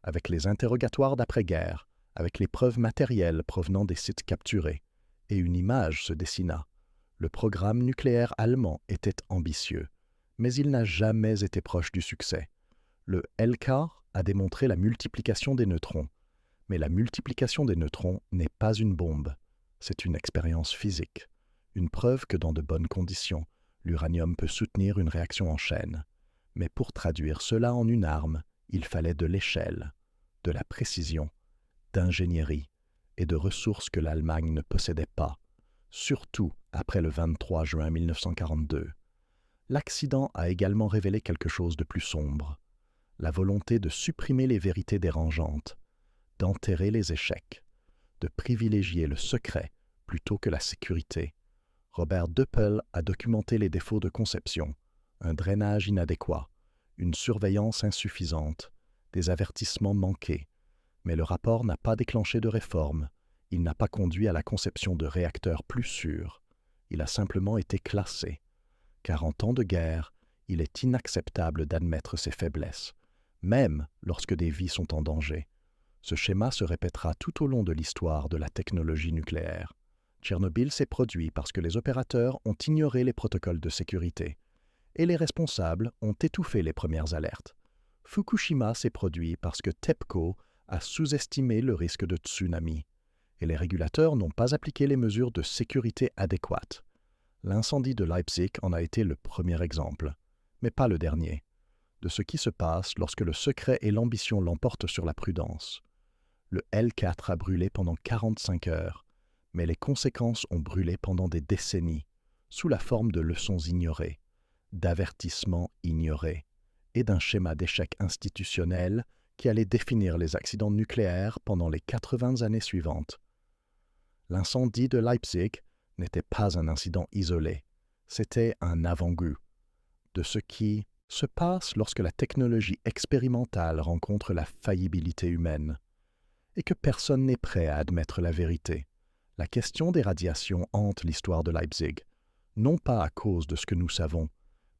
avec les interrogatoires d'après-guerre, avec les preuves matérielles provenant des sites capturés, et une image se dessina. Le programme nucléaire allemand était ambitieux, mais il n'a jamais été proche du succès. Le L4 a démontré la multiplication des neutrons, mais la multiplication des neutrons n'est pas une bombe, c'est une expérience physique. une preuve que dans de bonnes conditions, l'uranium peut soutenir une réaction en chaîne. Mais pour traduire cela en une arme, il fallait de l'échelle, de la précision, d'ingénierie et de ressources que l'Allemagne ne possédait pas, surtout après le 23 juin 1942. L'accident a également révélé quelque chose de plus sombre, la volonté de supprimer les vérités dérangeantes, d'enterrer les échecs, de privilégier le secret plutôt que la sécurité. Robert Doppel a documenté les défauts de conception, un drainage inadéquat, une surveillance insuffisante, des avertissements manqués. Mais le rapport n'a pas déclenché de réforme, il n'a pas conduit à la conception de réacteurs plus sûrs, il a simplement été classé. Car en temps de guerre, il est inacceptable d'admettre ses faiblesses, même lorsque des vies sont en danger. Ce schéma se répétera tout au long de l'histoire de la technologie nucléaire. Tchernobyl s'est produit parce que les opérateurs ont ignoré les protocoles de sécurité, et les responsables ont étouffé les premières alertes. Fukushima s'est produit parce que TEPCO a sous-estimé le risque de tsunami, et les régulateurs n'ont pas appliqué les mesures de sécurité adéquates. L'incendie de Leipzig en a été le premier exemple, mais pas le dernier, de ce qui se passe lorsque le secret et l'ambition l'emportent sur la prudence. Le L4 a brûlé pendant 45 heures, mais les conséquences ont brûlé pendant des décennies, sous la forme de leçons ignorées, d'avertissements ignorés, et d'un schéma d'échec institutionnel qui allait définir les accidents nucléaires pendant les 80 années suivantes. L'incendie de Leipzig n'était pas un incident isolé, c'était un avant-goût de ce qui se passe lorsque la technologie expérimentale rencontre la faillibilité humaine, et que personne n'est prêt à admettre la vérité. La question des radiations hante l'histoire de Leipzig, non pas à cause de ce que nous savons,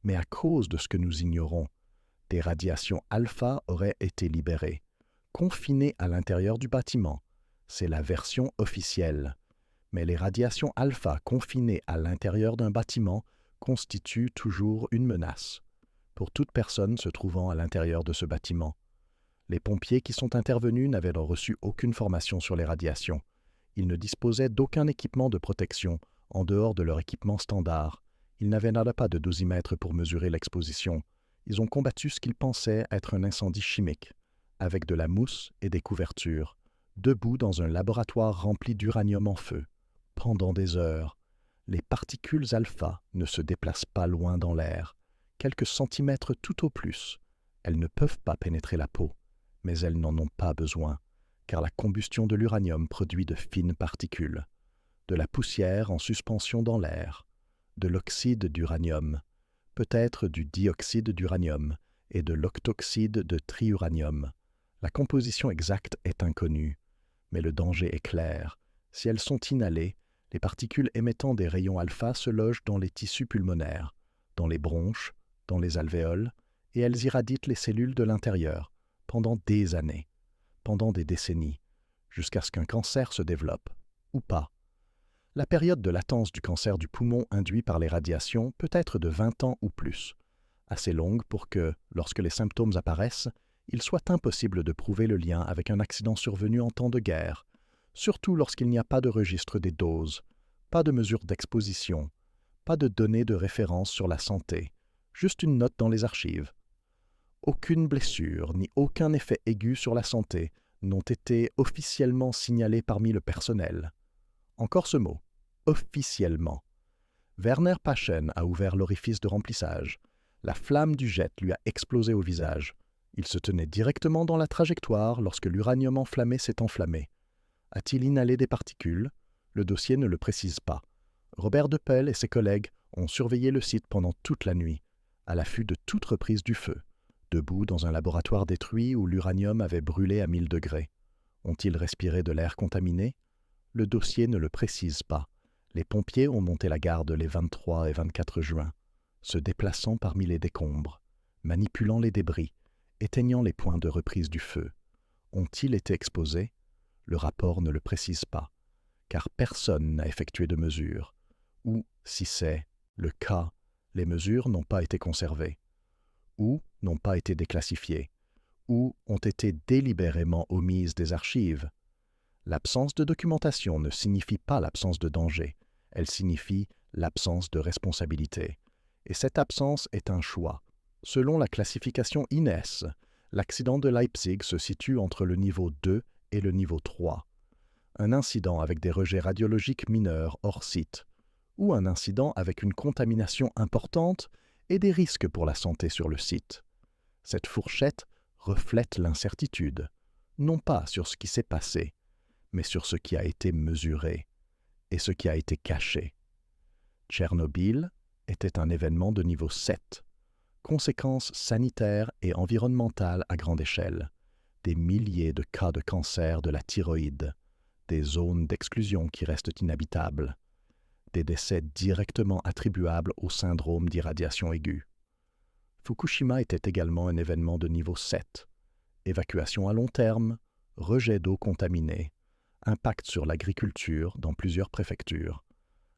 mais à cause de ce que nous ignorons. Des radiations alpha auraient été libérées, confinées à l'intérieur du bâtiment. C'est la version officielle. Mais les radiations alpha confinées à l'intérieur d'un bâtiment constituent toujours une menace pour toute personne se trouvant à l'intérieur de ce bâtiment. Les pompiers qui sont intervenus n'avaient reçu aucune formation sur les radiations. Ils ne disposaient d'aucun équipement de protection en dehors de leur équipement standard. Ils n'avaient nada pas de dosimètre pour mesurer l'exposition. Ils ont combattu ce qu'ils pensaient être un incendie chimique, avec de la mousse et des couvertures, debout dans un laboratoire rempli d'uranium en feu. Pendant des heures, les particules alpha ne se déplacent pas loin dans l'air, quelques centimètres tout au plus. Elles ne peuvent pas pénétrer la peau, mais elles n'en ont pas besoin, car la combustion de l'uranium produit de fines particules, de la poussière en suspension dans l'air, de l'oxyde d'uranium, peut-être du dioxyde d'uranium et de l'octoxyde de triuranium. La composition exacte est inconnue, mais le danger est clair. Si elles sont inhalées, les particules émettant des rayons alpha se logent dans les tissus pulmonaires, dans les bronches, dans les alvéoles, et elles irradient les cellules de l'intérieur, pendant des années, pendant des décennies, jusqu'à ce qu'un cancer se développe, ou pas. La période de latence du cancer du poumon induit par les radiations peut être de 20 ans ou plus, assez longue pour que, lorsque les symptômes apparaissent, il soit impossible de prouver le lien avec un accident survenu en temps de guerre, surtout lorsqu'il n'y a pas de registre des doses, pas de mesure d'exposition, pas de données de référence sur la santé, juste une note dans les archives. Aucune blessure ni aucun effet aigu sur la santé n'ont été officiellement signalés parmi le personnel. Encore ce mot, officiellement. Werner Paschen a ouvert l'orifice de remplissage. La flamme du jet lui a explosé au visage. Il se tenait directement dans la trajectoire lorsque l'uranium enflammé s'est enflammé. A-t-il inhalé des particules? Le dossier ne le précise pas. Robert Doppel et ses collègues ont surveillé le site pendant toute la nuit, à l'affût de toute reprise du feu, debout dans un laboratoire détruit où l'uranium avait brûlé à 1000 degrés. Ont-ils respiré de l'air contaminé? Le dossier ne le précise pas. Les pompiers ont monté la garde les 23 et 24 juin, se déplaçant parmi les décombres, manipulant les débris, éteignant les points de reprise du feu. Ont-ils été exposés? Le rapport ne le précise pas, car personne n'a effectué de mesures, ou, si c'est le cas, les mesures n'ont pas été conservées, ou n'ont pas été déclassifiées, ou ont été délibérément omises des archives. L'absence de documentation ne signifie pas l'absence de danger, elle signifie l'absence de responsabilité. Et cette absence est un choix. Selon la classification INES, l'accident de Leipzig se situe entre le niveau 2 et le niveau 3. Un incident avec des rejets radiologiques mineurs hors site, ou un incident avec une contamination importante et des risques pour la santé sur le site. Cette fourchette reflète l'incertitude, non pas sur ce qui s'est passé, mais sur ce qui a été mesuré et ce qui a été caché. Tchernobyl était un événement de niveau 7, conséquences sanitaires et environnementales à grande échelle, des milliers de cas de cancer de la thyroïde, des zones d'exclusion qui restent inhabitables, des décès directement attribuables au syndrome d'irradiation aiguë. Fukushima était également un événement de niveau 7, évacuation à long terme, rejet d'eau contaminée, impact sur l'agriculture dans plusieurs préfectures.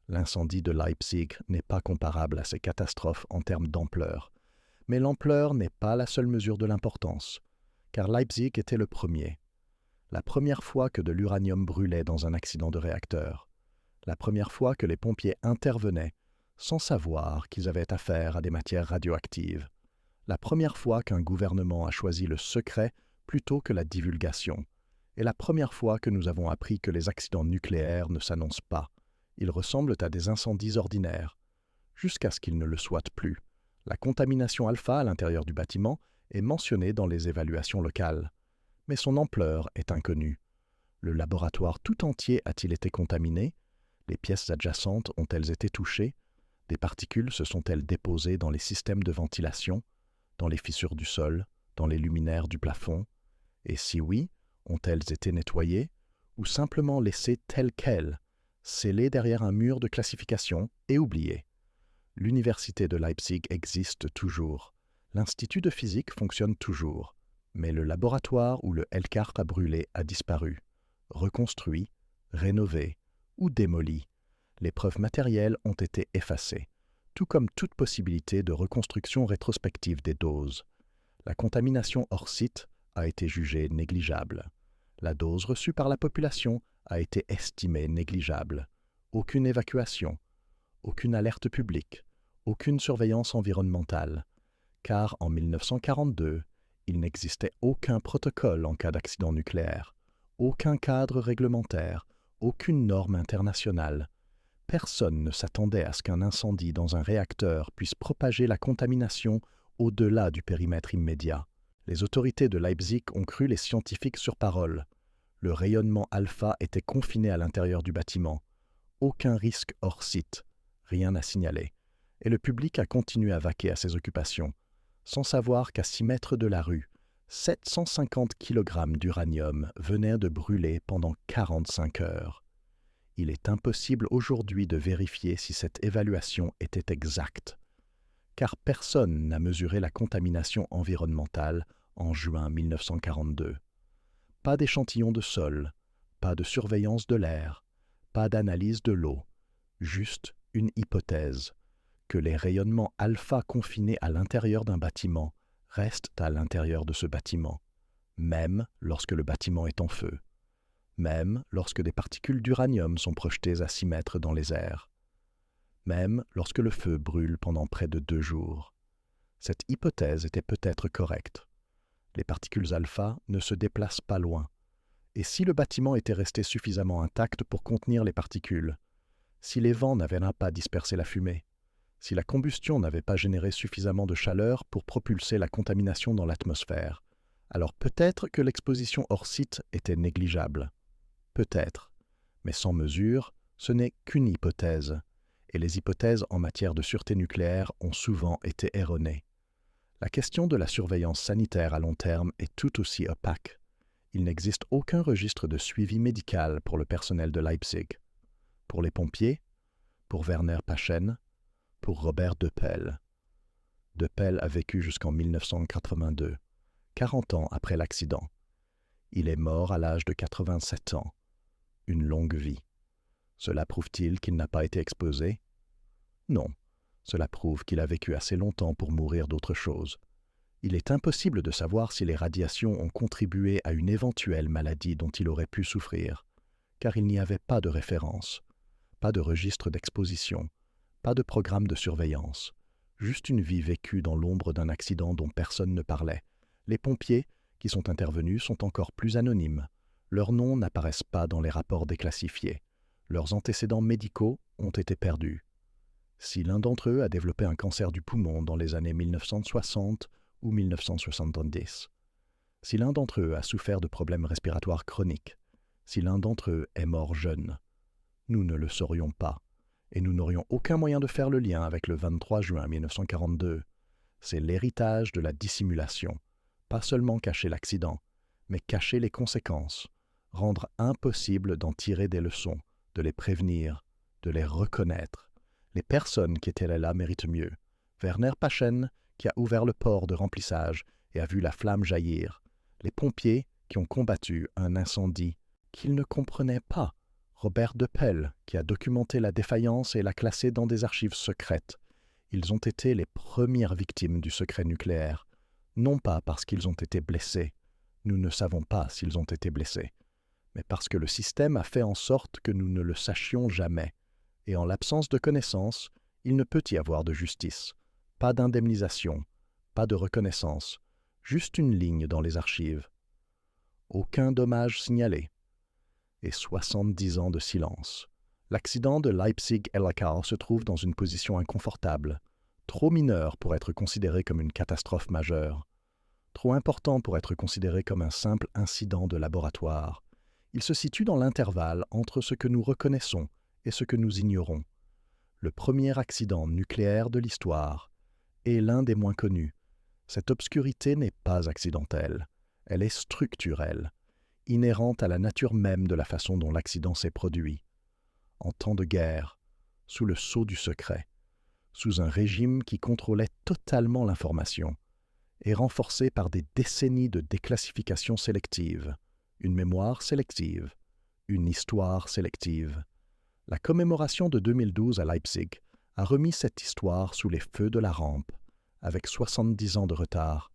L'incendie de Leipzig n'est pas comparable à ces catastrophes en termes d'ampleur, mais l'ampleur n'est pas la seule mesure de l'importance, car Leipzig était le premier. La première fois que de l'uranium brûlait dans un accident de réacteur. La première fois que les pompiers intervenaient sans savoir qu'ils avaient affaire à des matières radioactives. La première fois qu'un gouvernement a choisi le secret plutôt que la divulgation. Et la première fois que nous avons appris que les accidents nucléaires ne s'annoncent pas. Ils ressemblent à des incendies ordinaires, jusqu'à ce qu'ils ne le soient plus. La contamination alpha à l'intérieur du bâtiment est mentionnée dans les évaluations locales, mais son ampleur est inconnue. Le laboratoire tout entier a-t-il été contaminé? Les pièces adjacentes ont-elles été touchées? Des particules se sont-elles déposées dans les systèmes de ventilation, dans les fissures du sol, dans les luminaires du plafond? Et si oui, ont-elles été nettoyées ou simplement laissées telles quelles, scellées derrière un mur de classification et oubliées? L'université de Leipzig existe toujours. L'Institut de physique fonctionne toujours. Mais le laboratoire où le LCAR a brûlé a disparu, reconstruit, rénové ou démoli. Les preuves matérielles ont été effacées, tout comme toute possibilité de reconstruction rétrospective des doses. La contamination hors site a été jugée négligeable. La dose reçue par la population a été estimée négligeable. Aucune évacuation, aucune alerte publique, aucune surveillance environnementale, car en 1942, il n'existait aucun protocole en cas d'accident nucléaire, aucun cadre réglementaire, aucune norme internationale. Personne ne s'attendait à ce qu'un incendie dans un réacteur puisse propager la contamination au-delà du périmètre immédiat. Les autorités de Leipzig ont cru les scientifiques sur parole. Le rayonnement alpha était confiné à l'intérieur du bâtiment. Aucun risque hors site, rien à signaler. Et le public a continué à vaquer à ses occupations, sans savoir qu'à 6 mètres de la rue, 750 kg d'uranium venaient de brûler pendant 45 heures. Il est impossible aujourd'hui de vérifier si cette évaluation était exacte, car personne n'a mesuré la contamination environnementale en juin 1942. Pas d'échantillon de sol, pas de surveillance de l'air, pas d'analyse de l'eau, juste une hypothèse, que les rayonnements alpha confinés à l'intérieur d'un bâtiment restent à l'intérieur de ce bâtiment, même lorsque le bâtiment est en feu, même lorsque des particules d'uranium sont projetées à 6 mètres dans les airs, même lorsque le feu brûle pendant près de 2 jours. Cette hypothèse était peut-être correcte. Les particules alpha ne se déplacent pas loin, et si le bâtiment était resté suffisamment intact pour contenir les particules, si les vents n'avaient pas dispersé la fumée, si la combustion n'avait pas généré suffisamment de chaleur pour propulser la contamination dans l'atmosphère, alors peut-être que l'exposition hors site était négligeable. Peut-être, mais sans mesure, ce n'est qu'une hypothèse, et les hypothèses en matière de sûreté nucléaire ont souvent été erronées. La question de la surveillance sanitaire à long terme est tout aussi opaque. Il n'existe aucun registre de suivi médical pour le personnel de Leipzig. Pour les pompiers, pour Werner Paschen, pour Robert Deppel. Deppel a vécu jusqu'en 1982, 40 ans après l'accident. Il est mort à l'âge de 87 ans. Une longue vie. Cela prouve-t-il qu'il n'a pas été exposé? Non, cela prouve qu'il a vécu assez longtemps pour mourir d'autre chose. Il est impossible de savoir si les radiations ont contribué à une éventuelle maladie dont il aurait pu souffrir, car il n'y avait pas de référence, pas de registre d'exposition, Pas de programme de surveillance. Juste une vie vécue dans l'ombre d'un accident dont personne ne parlait. Les pompiers qui sont intervenus sont encore plus anonymes. Leurs noms n'apparaissent pas dans les rapports déclassifiés. Leurs antécédents médicaux ont été perdus. Si l'un d'entre eux a développé un cancer du poumon dans les années 1960 ou 1970, si l'un d'entre eux a souffert de problèmes respiratoires chroniques, si l'un d'entre eux est mort jeune, nous ne le saurions pas, et nous n'aurions aucun moyen de faire le lien avec le 23 juin 1942. C'est l'héritage de la dissimulation, pas seulement cacher l'accident, mais cacher les conséquences, rendre impossible d'en tirer des leçons, de les prévenir, de les reconnaître. Les personnes qui étaient là méritent mieux. Werner Paschen, qui a ouvert le port de remplissage et a vu la flamme jaillir. Les pompiers qui ont combattu un incendie qu'ils ne comprenaient pas. Robert Deppel, qui a documenté la défaillance et l'a classée dans des archives secrètes. Ils ont été les premières victimes du secret nucléaire, non pas parce qu'ils ont été blessés. Nous ne savons pas s'ils ont été blessés, mais parce que le système a fait en sorte que nous ne le sachions jamais. Et en l'absence de connaissances, il ne peut y avoir de justice. Pas d'indemnisation, pas de reconnaissance, juste une ligne dans les archives. Aucun dommage signalé. Et 70 ans de silence. L'accident de Leipzig-Elakar se trouve dans une position inconfortable, trop mineur pour être considéré comme une catastrophe majeure, trop important pour être considéré comme un simple incident de laboratoire. Il se situe dans l'intervalle entre ce que nous reconnaissons et ce que nous ignorons. Le premier accident nucléaire de l'histoire est l'un des moins connus. Cette obscurité n'est pas accidentelle, elle est structurelle, inhérente à la nature même de la façon dont l'accident s'est produit. En temps de guerre, sous le sceau du secret, sous un régime qui contrôlait totalement l'information, et renforcé par des décennies de déclassification sélective, une mémoire sélective, une histoire sélective. La commémoration de 2012 à Leipzig a remis cette histoire sous les feux de la rampe, avec 70 ans de retard.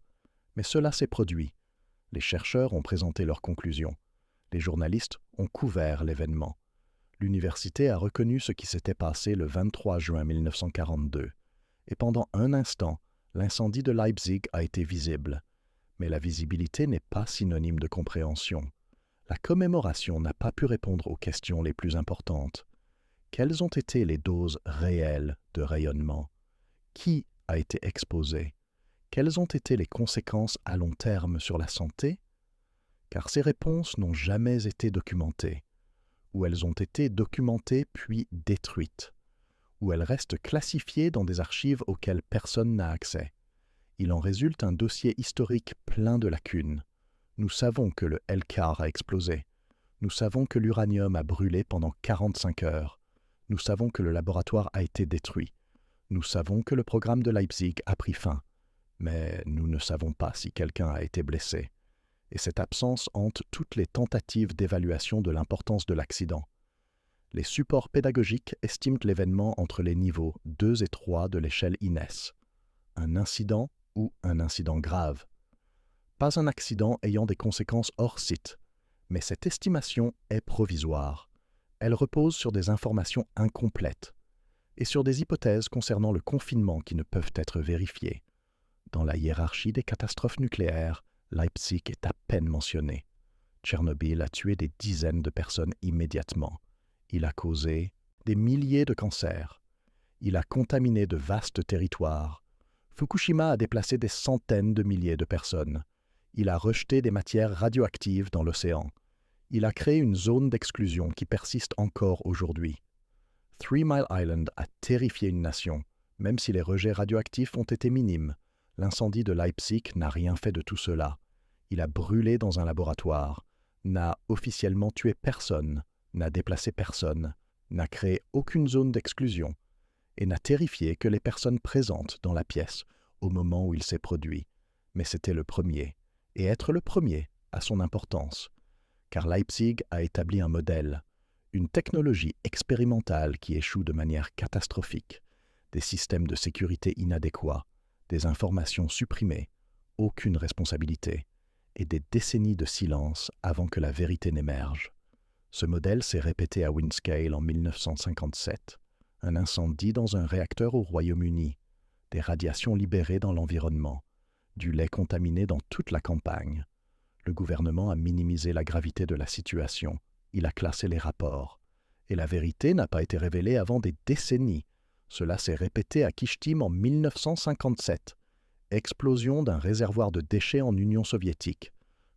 Mais cela s'est produit. Les chercheurs ont présenté leurs conclusions. Les journalistes ont couvert l'événement. L'université a reconnu ce qui s'était passé le 23 juin 1942. Et pendant un instant, l'incendie de Leipzig a été visible. Mais la visibilité n'est pas synonyme de compréhension. La commémoration n'a pas pu répondre aux questions les plus importantes. Quelles ont été les doses réelles de rayonnement? Qui a été exposé? Quelles ont été les conséquences à long terme sur la santé? Car ces réponses n'ont jamais été documentées, ou elles ont été documentées puis détruites, ou elles restent classifiées dans des archives auxquelles personne n'a accès. Il en résulte un dossier historique plein de lacunes. Nous savons que le Elkar a explosé. Nous savons que l'uranium a brûlé pendant 45 heures. Nous savons que le laboratoire a été détruit. Nous savons que le programme de Leipzig a pris fin. Mais nous ne savons pas si quelqu'un a été blessé. Et cette absence hante toutes les tentatives d'évaluation de l'importance de l'accident. Les supports pédagogiques estiment l'événement entre les niveaux 2 et 3 de l'échelle INES. Un incident ou un incident grave. Pas un accident ayant des conséquences hors site, mais cette estimation est provisoire. Elle repose sur des informations incomplètes et sur des hypothèses concernant le confinement qui ne peuvent être vérifiées. Dans la hiérarchie des catastrophes nucléaires, Leipzig est à peine mentionné. Tchernobyl a tué des dizaines de personnes immédiatement. Il a causé des milliers de cancers. Il a contaminé de vastes territoires. Fukushima a déplacé des centaines de milliers de personnes. Il a rejeté des matières radioactives dans l'océan. Il a créé une zone d'exclusion qui persiste encore aujourd'hui. Three Mile Island a terrifié une nation, même si les rejets radioactifs ont été minimes. L'incendie de Leipzig n'a rien fait de tout cela. Il a brûlé dans un laboratoire, n'a officiellement tué personne, n'a déplacé personne, n'a créé aucune zone d'exclusion et n'a terrifié que les personnes présentes dans la pièce au moment où il s'est produit. Mais c'était le premier, et être le premier a son importance, car Leipzig a établi un modèle, une technologie expérimentale qui échoue de manière catastrophique, des systèmes de sécurité inadéquats, des informations supprimées, aucune responsabilité, et des décennies de silence avant que la vérité n'émerge. Ce modèle s'est répété à Windscale en 1957. un incendie dans un réacteur au Royaume-Uni, des radiations libérées dans l'environnement, du lait contaminé dans toute la campagne. Le gouvernement a minimisé la gravité de la situation, il a classé les rapports. Et la vérité n'a pas été révélée avant des décennies. Cela s'est répété à Kishtim en 1957. Explosion d'un réservoir de déchets en Union soviétique.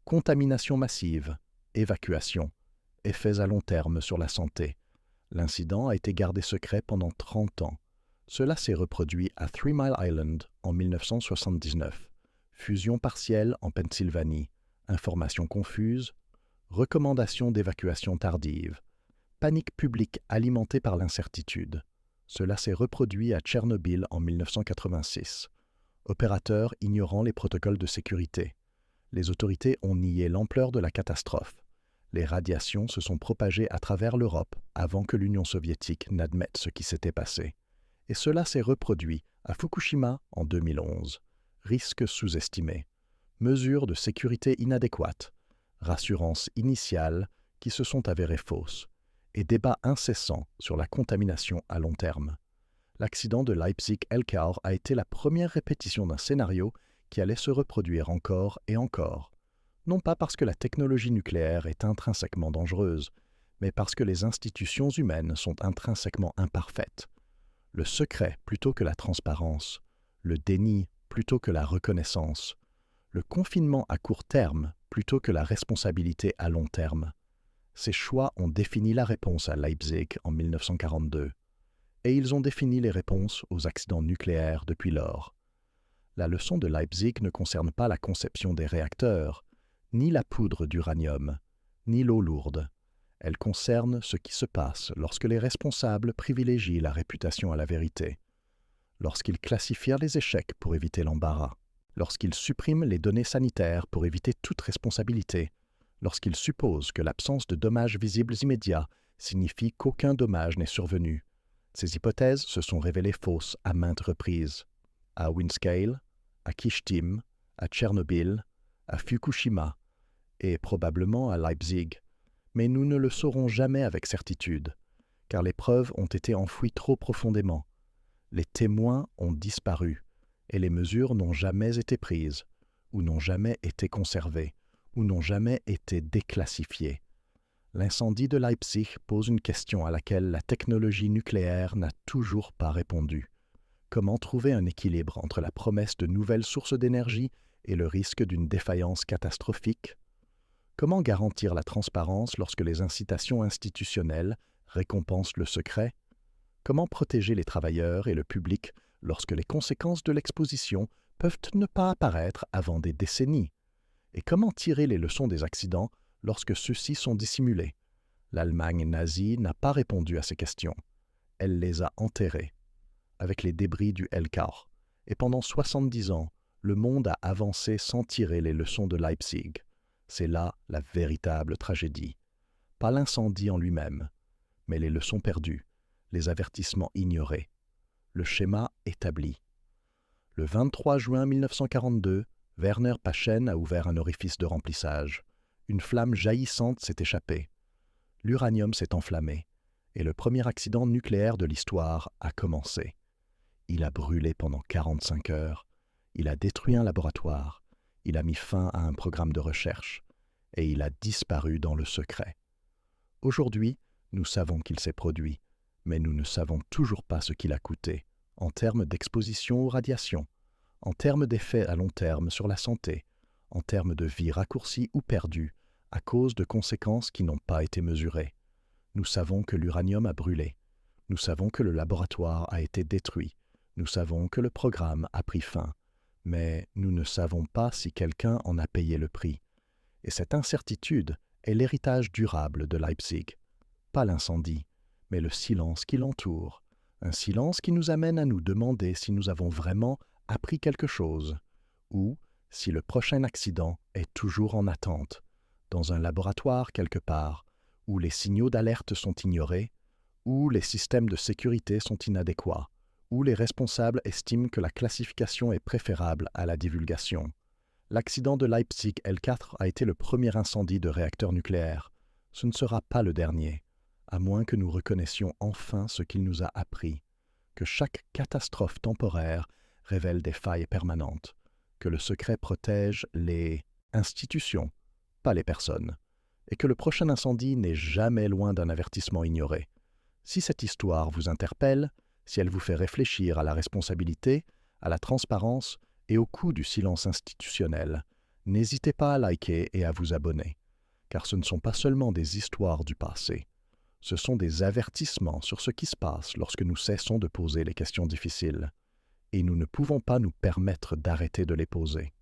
Contamination massive. Évacuation. Effets à long terme sur la santé. L'incident a été gardé secret pendant 30 ans. Cela s'est reproduit à 3 Mile Island en 1979. Fusion partielle en Pennsylvanie. Informations confuses. Recommandations d'évacuation tardive. Panique publique alimentée par l'incertitude. Cela s'est reproduit à Tchernobyl en 1986. Opérateurs ignorant les protocoles de sécurité. Les autorités ont nié l'ampleur de la catastrophe. Les radiations se sont propagées à travers l'Europe avant que l'Union soviétique n'admette ce qui s'était passé. Et cela s'est reproduit à Fukushima en 2011. Risques sous-estimés. Mesures de sécurité inadéquates. Rassurances initiales qui se sont avérées fausses. Et débats incessants sur la contamination à long terme. L'accident de Leipzig-Elkar a été la première répétition d'un scénario qui allait se reproduire encore et encore. Non pas parce que la technologie nucléaire est intrinsèquement dangereuse, mais parce que les institutions humaines sont intrinsèquement imparfaites. Le secret plutôt que la transparence, le déni plutôt que la reconnaissance, le confinement à court terme plutôt que la responsabilité à long terme. Ces choix ont défini la réponse à Leipzig en 1942, et ils ont défini les réponses aux accidents nucléaires depuis lors. La leçon de Leipzig ne concerne pas la conception des réacteurs, ni la poudre d'uranium, ni l'eau lourde. Elle concerne ce qui se passe lorsque les responsables privilégient la réputation à la vérité, lorsqu'ils classifient les échecs pour éviter l'embarras, lorsqu'ils suppriment les données sanitaires pour éviter toute responsabilité, lorsqu'ils supposent que l'absence de dommages visibles immédiats signifie qu'aucun dommage n'est survenu. Ces hypothèses se sont révélées fausses à maintes reprises. À Windscale, à Kishtim, à Tchernobyl, à Fukushima et probablement à Leipzig. Mais nous ne le saurons jamais avec certitude, car les preuves ont été enfouies trop profondément. Les témoins ont disparu et les mesures n'ont jamais été prises, ou n'ont jamais été conservées, ou n'ont jamais été déclassifiées. L'incendie de Leipzig pose une question à laquelle la technologie nucléaire n'a toujours pas répondu. Comment trouver un équilibre entre la promesse de nouvelles sources d'énergie et le risque d'une défaillance catastrophique? Comment garantir la transparence lorsque les incitations institutionnelles récompensent le secret? Comment protéger les travailleurs et le public lorsque les conséquences de l'exposition peuvent ne pas apparaître avant des décennies? Et comment tirer les leçons des accidents lorsque ceux-ci sont dissimulés? L'Allemagne nazie n'a pas répondu à ces questions. Elle les a enterrés, avec les débris du Elkar. Et pendant 70 ans, le monde a avancé sans tirer les leçons de Leipzig. C'est là la véritable tragédie. Pas l'incendie en lui-même, mais les leçons perdues, les avertissements ignorés, le schéma établi. Le 23 juin 1942, Werner Paschen a ouvert un orifice de remplissage. Une flamme jaillissante s'est échappée. L'uranium s'est enflammé, et le premier accident nucléaire de l'histoire a commencé. Il a brûlé pendant 45 heures. Il a détruit un laboratoire. Il a mis fin à un programme de recherche. Et il a disparu dans le secret. Aujourd'hui, nous savons qu'il s'est produit, mais nous ne savons toujours pas ce qu'il a coûté, en termes d'exposition aux radiations, en termes d'effets à long terme sur la santé, en termes de vie raccourcie ou perdue, à cause de conséquences qui n'ont pas été mesurées. Nous savons que l'uranium a brûlé. Nous savons que le laboratoire a été détruit. Nous savons que le programme a pris fin. Mais nous ne savons pas si quelqu'un en a payé le prix. Et cette incertitude est l'héritage durable de Leipzig. Pas l'incendie, mais le silence qui l'entoure. Un silence qui nous amène à nous demander si nous avons vraiment appris quelque chose, ou si le prochain accident est toujours en attente, dans un laboratoire quelque part, où les signaux d'alerte sont ignorés, où les systèmes de sécurité sont inadéquats, où les responsables estiment que la classification est préférable à la divulgation. L'accident de Leipzig L4 a été le premier incendie de réacteur nucléaire. Ce ne sera pas le dernier. à moins que nous reconnaissions enfin ce qu'il nous a appris, que chaque catastrophe temporaire révèle des failles permanentes, que le secret protège les institutions, pas les personnes, et que le prochain incendie n'est jamais loin d'un avertissement ignoré. Si cette histoire vous interpelle, si elle vous fait réfléchir à la responsabilité, à la transparence et au coût du silence institutionnel, n'hésitez pas à liker et à vous abonner, car ce ne sont pas seulement des histoires du passé, ce sont des avertissements sur ce qui se passe lorsque nous cessons de poser les questions difficiles, et nous ne pouvons pas nous permettre d'arrêter de les poser.